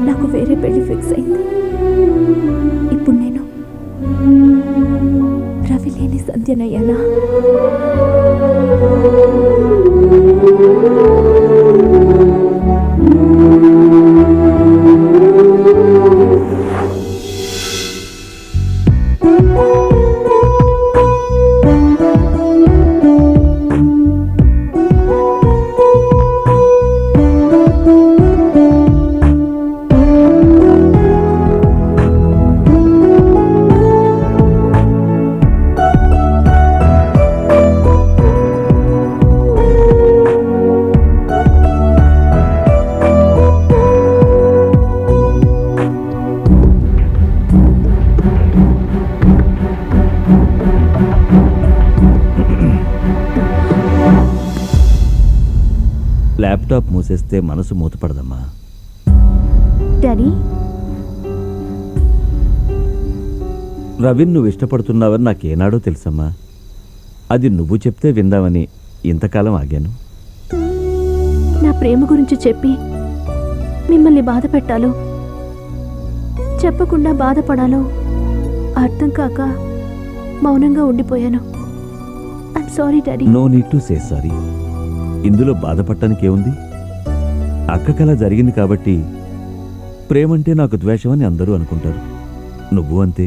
నాకు వేరే పెళ్లి ఫిక్స్ అయింది. ఇప్పుడు నేను రవి లేని సంధ్యనయ్యానా? ల్యాప్టాప్ మూసేస్తే మనసు మూతపడదమ్మా. డాడీ, రవిని నువ్వు ఇష్టపడుతున్నావని నాకేనాడో తెలుసమ్మా. అది నువ్వు చెప్తే విందామని ఇంతకాలం ఆగాను. నా ప్రేమ గురించి చెప్పి మిమ్మల్ని బాధ పెట్టాలో చెప్పకుండా బాధపడాలో అర్థం కాక మౌనంగా ఉండిపోయాను. I'm sorry daddy. No need to say sorry. ఇందులో బాధపడటానికి ఏముంది? అక్కకలా జరిగింది కాబట్టి ప్రేమంటే నాకు ద్వేషమని అందరూ అనుకుంటారు. నువ్వు అంతే.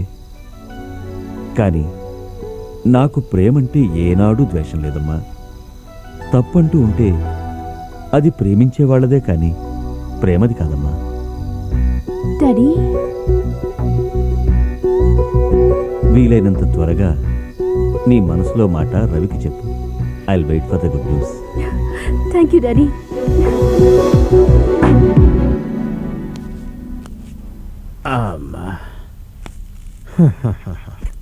కానీ నాకు ప్రేమంటే ఏనాడు ద్వేషం లేదమ్మా. తప్పంటూ ఉంటే అది ప్రేమించే వాళ్ళదే కానీ ప్రేమది కాదమ్మా. డాడీ, వీలైనంత త్వరగా నీ మనసులో మాట రవికి చెప్పు. I will wait for the good news. Thank you daddy.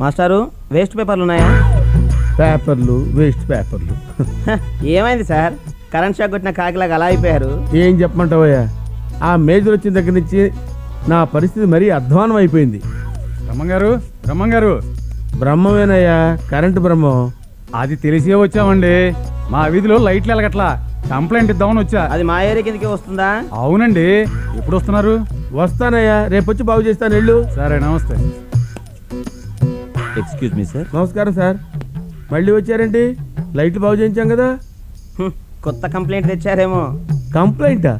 మాస్టారు, వేస్ట్ పేపర్లు ఉన్నాయా? పేపర్లు, వేస్ట్ పేపర్లు. ఏమైంది సార్? కరెంట్ షాక్ కొట్టిన కాకిలాగా అలా అయిపోయారు. ఏం చెప్పమంటావయ్యా, ఆ మేజర్ వచ్చిన దగ్గర నుంచి నా పరిస్థితి మరీ అధ్వానం అయిపోయింది. బ్రహ్మంగారు బ్రహ్మమేనయ్యా, కరెంటు బ్రహ్మం. అది తెలిసే వచ్చామండి. మా వీధిలో లైట్లు ఎలగట్లా, కంప్లైంట్ ఇద్దామని వచ్చా. అది మా ఏరియా కిందకి వస్తుందా? అవునండి. ఎప్పుడు వస్తున్నారు? వస్తానయ్యా, రేపొచ్చి బాగు చేస్తాను. వెళ్ళు. సరే, నమస్తే. Excuse me sir. నమస్కారం సార్. మళ్ళీ వచ్చారండి? లైట్లు బాగు చేయించాం కదా. కొత్త కంప్లైంట్ తెచ్చారేమో. కంప్లైంటా?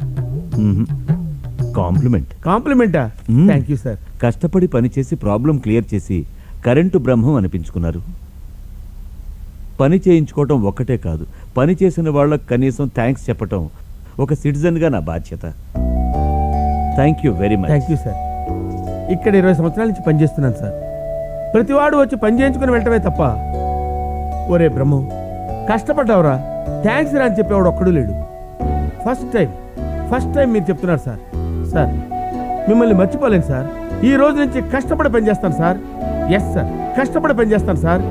కాంప్లిమెంట్. కాంప్లిమెంటా? Thank you sir. కష్టపడి పనిచేసి ప్రాబ్లం క్లియర్ చేసి కరెంటు బ్రహ్మం అనిపించుకున్నారు. పని చేయించుకోవటం ఒక్కటే కాదు, పని చేసిన వాళ్ళకు కనీసం థ్యాంక్స్ చెప్పటం ఒక సిటిజన్గా నా బాధ్యత. Thank you very much. Thank you sir. ఇక్కడ 20 సంవత్సరాల నుంచి పనిచేస్తున్నాను సార్. ప్రతివాడు వచ్చి పని చేయించుకుని వెళ్ళటమే తప్ప, ఒరే బ్రహ్మం కష్టపడ్డావురా థ్యాంక్స్ రా అని చెప్పేవాడు ఒక్కడూ లేడు. ఫస్ట్ టైం మీరు చెప్తున్నారు సార్. సార్, మిమ్మల్ని మర్చిపోలేను సార్. ఈ రోజు నుంచి కష్టపడి పనిచేస్తాను సార్. ఎస్ సార్, కష్టపడి పనిచేస్తాను సార్.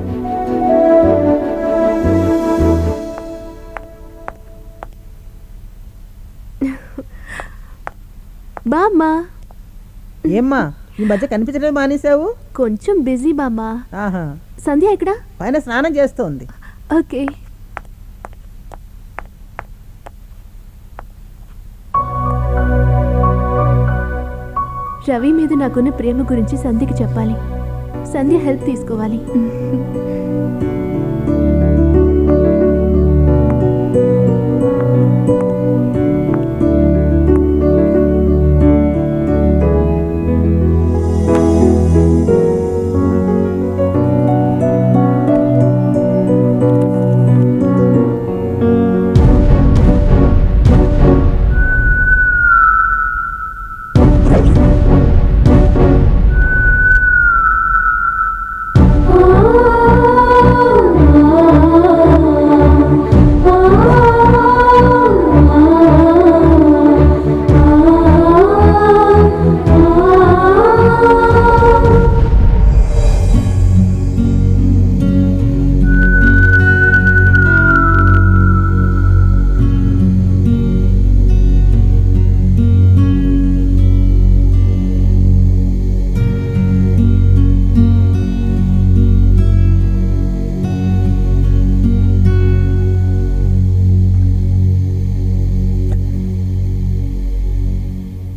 బామ్మా. ఏమ్మా, ఈ మధ్య కనిపించడం మానేశావు? కొంచెం బిజీ బామ్మా. ఆహా. సంధ్య ఎక్కడ? పైన స్నానం చేస్తోంది. ఓకే. రవి మీద నాకున్న ప్రేమ గురించి సంధ్యకి చెప్పాలి. సంధ్య హెల్ప్ తీసుకోవాలి. Oh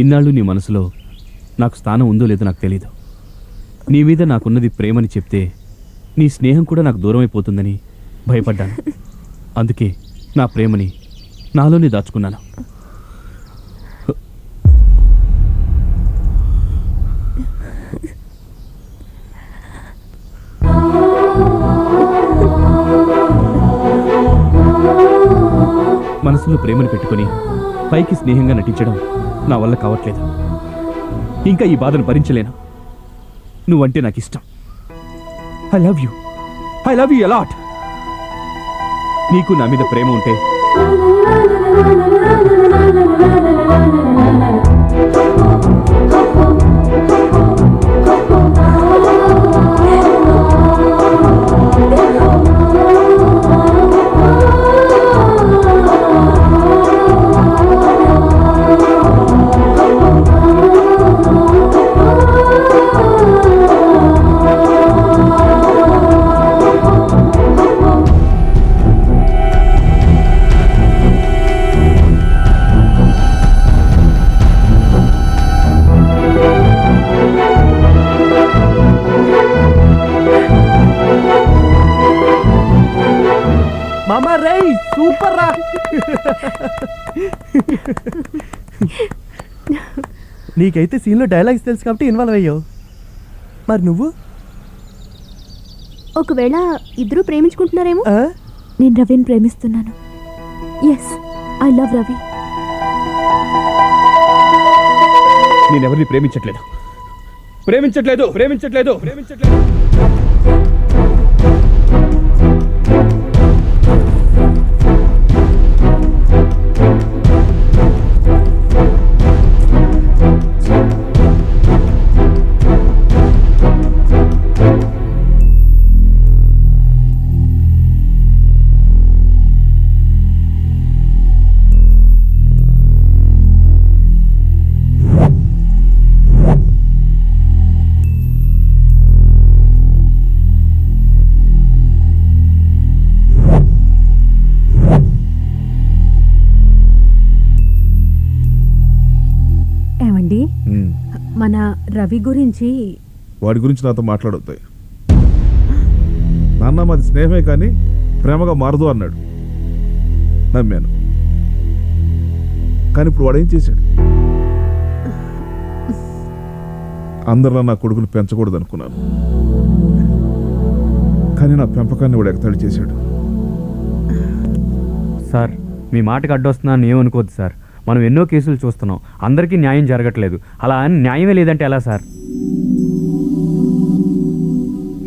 ఇన్నాళ్ళు నీ మనసులో నాకు స్థానం ఉందో లేదో నాకు తెలీదు. నీ మీద నాకున్నది ప్రేమని చెప్తే నీ స్నేహం కూడా నాకు దూరం అయిపోతుందని భయపడ్డాను. అందుకే నా ప్రేమని నాలోనే దాచుకున్నాను. మనసులో ప్రేమను పెట్టుకుని పైకి స్నేహంగా నటించడం నా వల్ల కావట్లేదు. ఇంకా ఈ బాధను భరించలేను. నువ్వంటే నాకు ఇష్టం. I love you a lot. నీకు నా మీద ప్రేమ ఉంటే మామా రై సూపర్ రా. నీకైతే సీన్లో డైలాగ్స్ తెలుసు కాబట్టి ఇన్వాల్వ్ అయ్యావు. మరి నువ్వు? ఒకవేళ ఇద్దరు ప్రేమించుకుంటున్నారేమో. నేను రవిని ప్రేమిస్తున్నాను. Yes, I love Ravi. నేనెవరిని ప్రేమించట్లేదు. ప్రేమించట్లేదు ప్రేమించట్లేదు ప్రేమించట్లేదు మన రవి గురించి. వాడి గురించి నాతో మాట్లాడొద్దు. నాన్న మాది స్నేహమే కానీ ప్రేమగా మారదు అన్నాడు. నమ్మాను. కానీ ఇప్పుడు వాడేం చేశాడు? అందరిలో నా కొడుకులు పెంచకూడదు అనుకున్నాను. కానీ నా పెంపకాన్ని వాడు ఎగతాళి చేశాడు. సార్, మీ మాటకు అడ్డొస్తున్నాను ఏమనుకోవద్దు సార్. మనం ఎన్నో కేసులు చూస్తున్నాం. అందరికీ న్యాయం జరగట్లేదు. అలా అని న్యాయమే లేదంటే ఎలా సార్?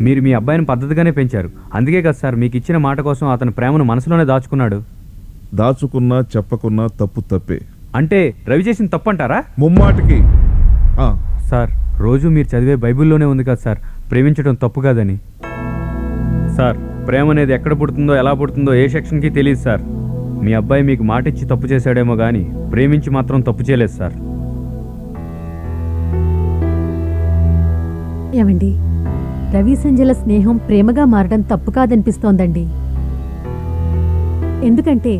మీరు మీ అబ్బాయిని పద్ధతిగానే పెంచారు. అందుకే కదా సార్ మీకు ఇచ్చిన మాట కోసం అతని ప్రేమను మనసులోనే దాచుకున్నాడు. దాచుకున్నా చెప్పకున్నా తప్పు తప్పే. అంటే రవి చేసిన తప్పు అంటారా? ముమ్మాటికి. సార్, రోజు మీరు చదివే బైబిల్లోనే ఉంది కదా సార్, ప్రేమించడం తప్పు కాదని. సార్, ప్రేమ అనేది ఎక్కడ పుడుతుందో ఎలా పుడుతుందో ఏ సెక్షన్కి తెలియదు సార్. మీ అబ్బాయి మీకు మాటిచ్చి తప్పు చేశాడేమో కానీ ప్రేమించి మాత్రం తప్పు చేయలేదు సార్. ఏమండి, రవి సంజల స్నేహం ప్రేమగా మారడం తప్పు కాదనిపిస్తోందండి. ఎందుకంటే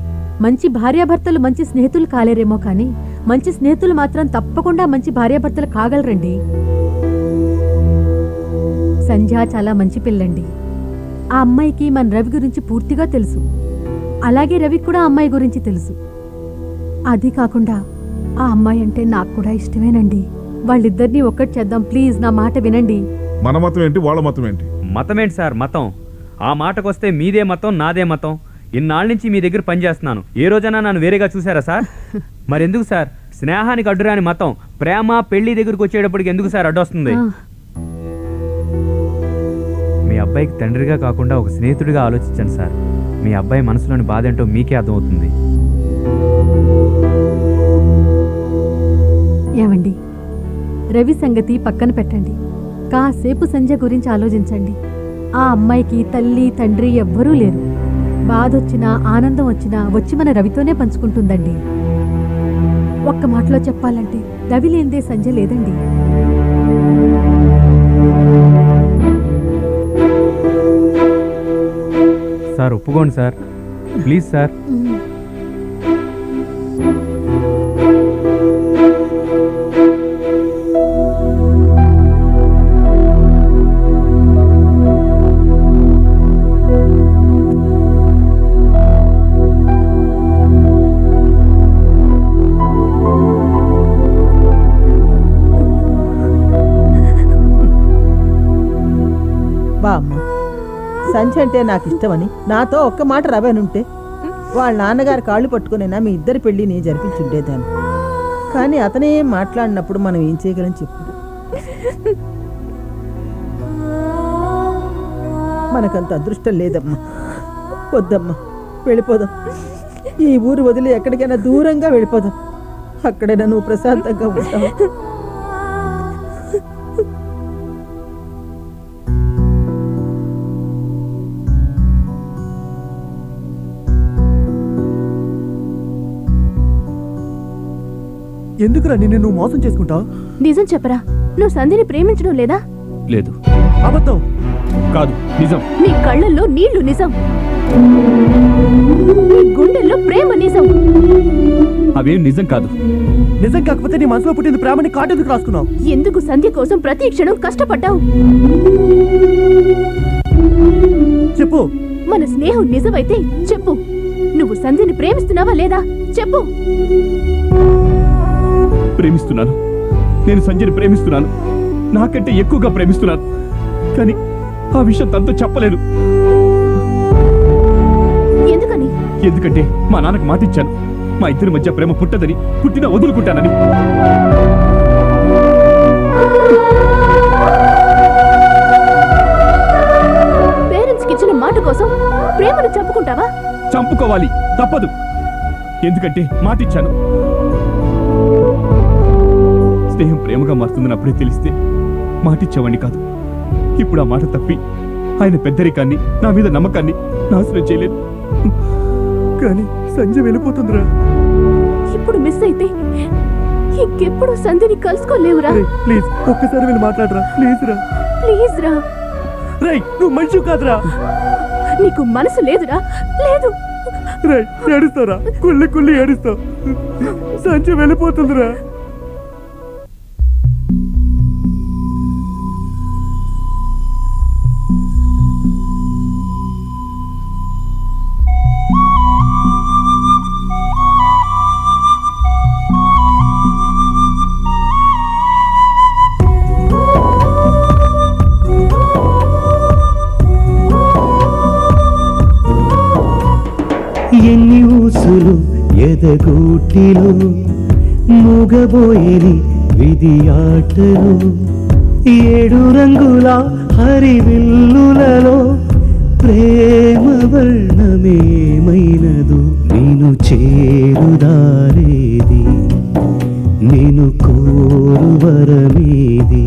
మంచి భార్యాభర్తలు మంచి స్నేహితులు కాలేరేమో కానీ మంచి స్నేహితులు మాత్రం తప్పకుండా మంచి భార్యాభర్తలు కాగలరండి. సంధ్య చాలా మంచి పిల్లండి. ఆ అమ్మాయికి మన రవి గురించి పూర్తిగా తెలుసు. అలాగే రవి కూడా అమ్మాయి గురించి తెలుసు. అది కాకుండా ఆ అమ్మాయి అంటే నాకు కూడా ఇష్టమేనండి. వాళ్ళిద్దరినీ ఒక్కటి చేద్దాం ప్లీజ్, నా మాట వినండి. మన మతం ఏంటి, వాళ్ళ మతం ఏంటి? మతం ఏంటి సార్ మతం? ఆ మాటకొస్తే మీదే మతం నాదే మతం. ఇన్నాళ్ళ నుంచి మీ దగ్గర పనిచేస్తున్నాను. ఏ రోజైనా నన్ను వేరేగా చూసారా సార్? మరెందుకు సార్ స్నేహానికి అడ్డురాని మతం ప్రేమ పెళ్లి దగ్గరకు వచ్చేటప్పటికి ఎందుకు సార్ అడ్డొస్తుంది? మీ అబ్బాయికి తండ్రిగా కాకుండా ఒక స్నేహితుడిగా ఆలోచించండి సార్. మీ అబ్బాయి మనసులోని బాధ ఏంటో మీకే అర్థమవుతుంది. ఏమండి, రవి సంగతి పక్కన పెట్టండి. కాసేపు సంజయ్ గురించి ఆలోచించండి. ఆ అమ్మాయికి తల్లి తండ్రి ఎవ్వరూ లేరు. బాధొచ్చినా ఆనందం వచ్చినా వచ్చి మన రవితోనే పంచుకుంటుందండి. ఒక్క మాటలో చెప్పాలంటే రవి లేనిదే సంజయ్ లేదండి. సార్ ఒప్పుకోండి సార్, ప్లీజ్ సార్. సంధ్య అంటే నాకు ఇష్టమని నాతో ఒక్క మాట రవేనుంటే వాళ్ళ నాన్నగారు కాళ్ళు పట్టుకునైనా మీ ఇద్దరి పెళ్ళిని జరిపించుండేదాన్ని. కానీ అతనే ఏం మాట్లాడినప్పుడు మనం ఏం చేయగలం చెప్పు. మనకంత అదృష్టం లేదమ్మా. వద్దమ్మా, వెళ్ళిపోదాం. ఈ ఊరు వదిలి ఎక్కడికైనా దూరంగా వెళ్ళిపోదాం. అక్కడైనా నువ్వు ప్రశాంతంగా ఉంటావు. ఎందుకురా నిన్ను నువ్వు మోసం చేసుకుంటావు? నిజం చెప్పరా, నువ్వు సంధ్యని ప్రేమించడం లేదా? లేదు. అబద్ధం కాదు, నిజం. నీ కళ్ళల్లో నీళ్లు నిజం, నీ గుండెల్లో ప్రేమ నిజం. అవేం నిజం కాదు. నిజం కాకపోతే నీ మనసులో పుట్టింది ప్రేమని కాటెందుకు రాసుకున్నావు? ఎందుకు సంధ్య కోసం ప్రతి క్షణం కష్టపడ్డావు? చెప్పు. మన స్నేహం నిజమైతే చెప్పు, నువ్వు సంధ్యని ప్రేమిస్తున్నావా లేదా? చెప్పు. ప్రేమిస్తున్నాను. నేను సంజయ్ని ప్రేమిస్తున్నాను. నాకంటే ఎక్కువగా ప్రేమిస్తున్నాను. కానీ ఆ విషయం తనతో చెప్పలేను. ఎందుకని? ఎందుకంటే మా నాన్నకు మాటిచ్చాను, మా ఇద్దరి మధ్య ప్రేమ పుట్టదని, పుట్టినా వదులుకుంటానని. పేరెంట్స్ కి ఇచ్చిన మాట కోసం ప్రేమను చంపుకుంటావా? చంపుకోవాలి, తప్పదు. ఎందుకంటే మాటిచ్చాను. స్నేహం ప్రేమగా మారుతుందని అప్పుడే తెలిస్తే మాటిచ్చేవాడిని కాదు. ఇప్పుడు ఆ మాట తప్పి ఆయన పెద్దరికాన్ని, నా మీద నమ్మకాన్ని నాశనం చేయలేదు. కానీ సంజయ్ వెళ్ళిపోతుందిరా. ఇప్పుడు మిస్ అయితే ఇంకెప్పుడు సంధ్యని కలుసుకోలేవురా. ప్లీజ్ ఒక్కసారి వెళ్ళి మాట్లాడరా. ప్లీజ్ రా. ప్లీజ్ రా. రేయ్, నువ్వు మనిషి కాదురా. నీకు మనసు లేదురా. లేదు. రేయ్, ఏడుస్తారా? కుళ్ళి కుళ్ళి ఏడుస్తావు. సంజయ్ వెళ్ళిపోతుందిరా. ఎన్ని ఊసులు ఎదగూటిలో మూగబోయేది విధి ఆటలు. 7 రంగుల హరివిల్లులలో ప్రేమ వర్ణమేమైనదు. నేను చేరుదారేది, నేను కోరు వరమేది.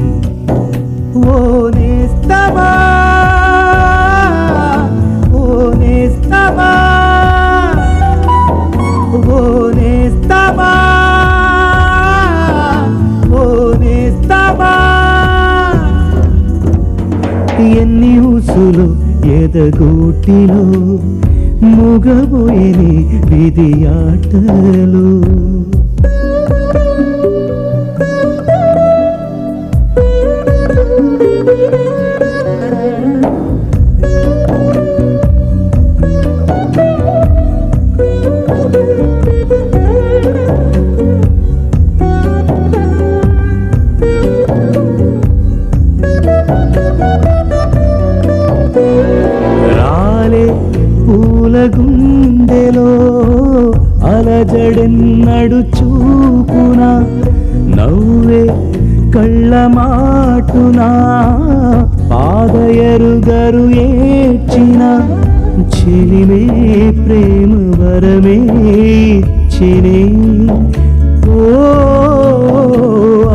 ఓ నేస్తమా, ఓ నేస్తమా, ఓ నేస్తమా, ఓ నేస్తమా. ఎన్ని ఊసులు ఎదగూటిలో మూగబోయేని విధి ఆటలు. రాలే పూల గుండెలో అలజడెన్నడు చూపున, నవ్వే కళ్ళ మాటునా పాదయరుగరు ఏడ్చిన. చెలిమే ప్రేమ వరమే ఇచ్చినే, ఓ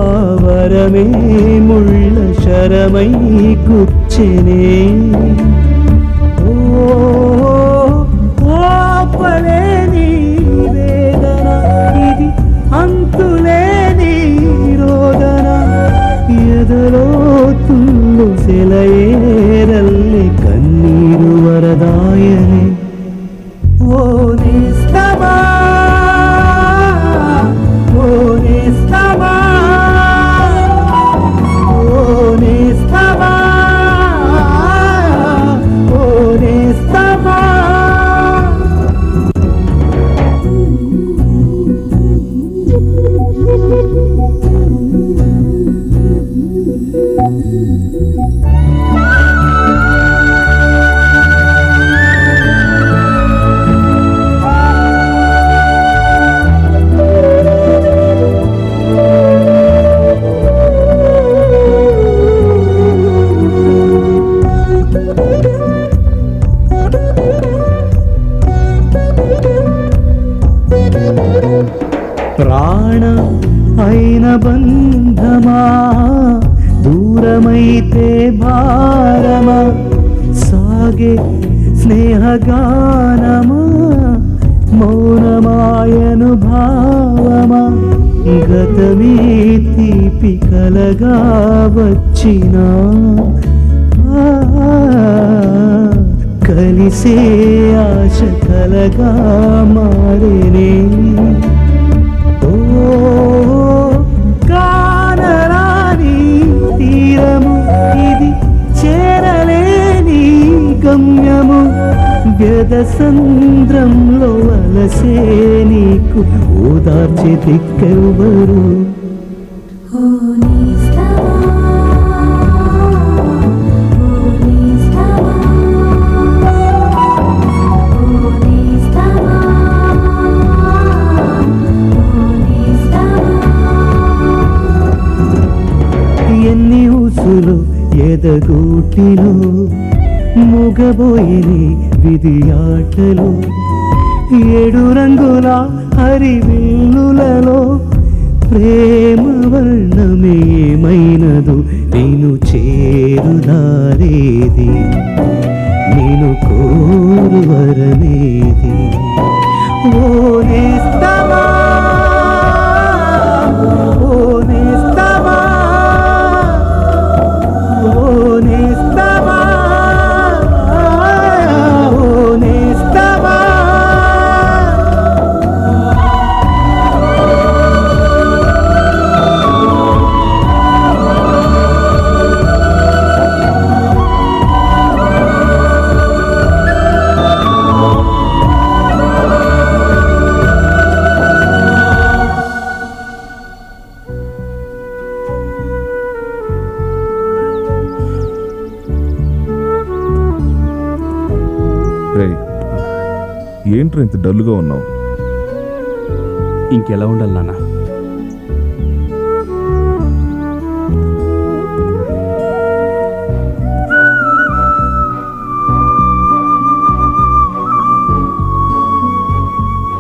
ఆ వరమే ముళ్ళ శరమై గుచ్చెనే. ఓపలేని వేదన ఇది, అంతులేని రోదన. ఎదలో తుల్లు సెలయేరల్లి కన్నీరు వరదాయనే. ఓ నేస్తమా, ఓ నేస్తమా, ఓ నేస్తమా, ఓ నేస్తమా. దూరమైతే భారమా సాగే స్నేహగానమా మౌనమాయను భావమా గతమే తీపి కలగా వచ్చినా కలిసే ఆశ కలగా మారేనే ఓ కానరాని తీరము ఇది చేరలేని గమ్యము వ్యధ సంద్రంలో అలసే నీకు ఓదార్చే దిక్కెవ్వరు ఎన్ని ఊసులు ఎదగూటిలో మూగబోయిని విధి ఆటలు 7 రంగుల హరివిల్లులలో ప్రేమ వర్ణమేమైనదు నేను చేరుదారేది నేను కోరు వరమేది ఓ నేస్తమా ఓ నేస్తమా ఓ నేస్తమా ఓ నేస్తమా ఏంట్రా ఇంత డల్గా ఉన్నావు? ఇంకెలా ఉండాలి నాన్న?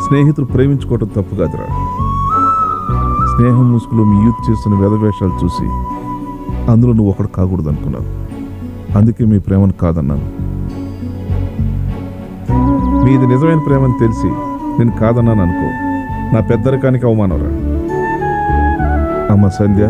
స్నేహితులు ప్రేమించుకోవటం తప్పు కాదురా. స్నేహం ముసుగులో మీ యూత్ చేస్తున్న వేదవేషాలు చూసి అందులో నువ్వు ఒకడు కాకూడదు అనుకున్నాను. అందుకే మీ ప్రేమను కాదన్నాను. మీది నిజమైన ప్రేమని తెలిసి నేను కాదన్నాను అనుకో, నా పెద్దరికానికి అవమానరా. అమ్మ సంధ్య,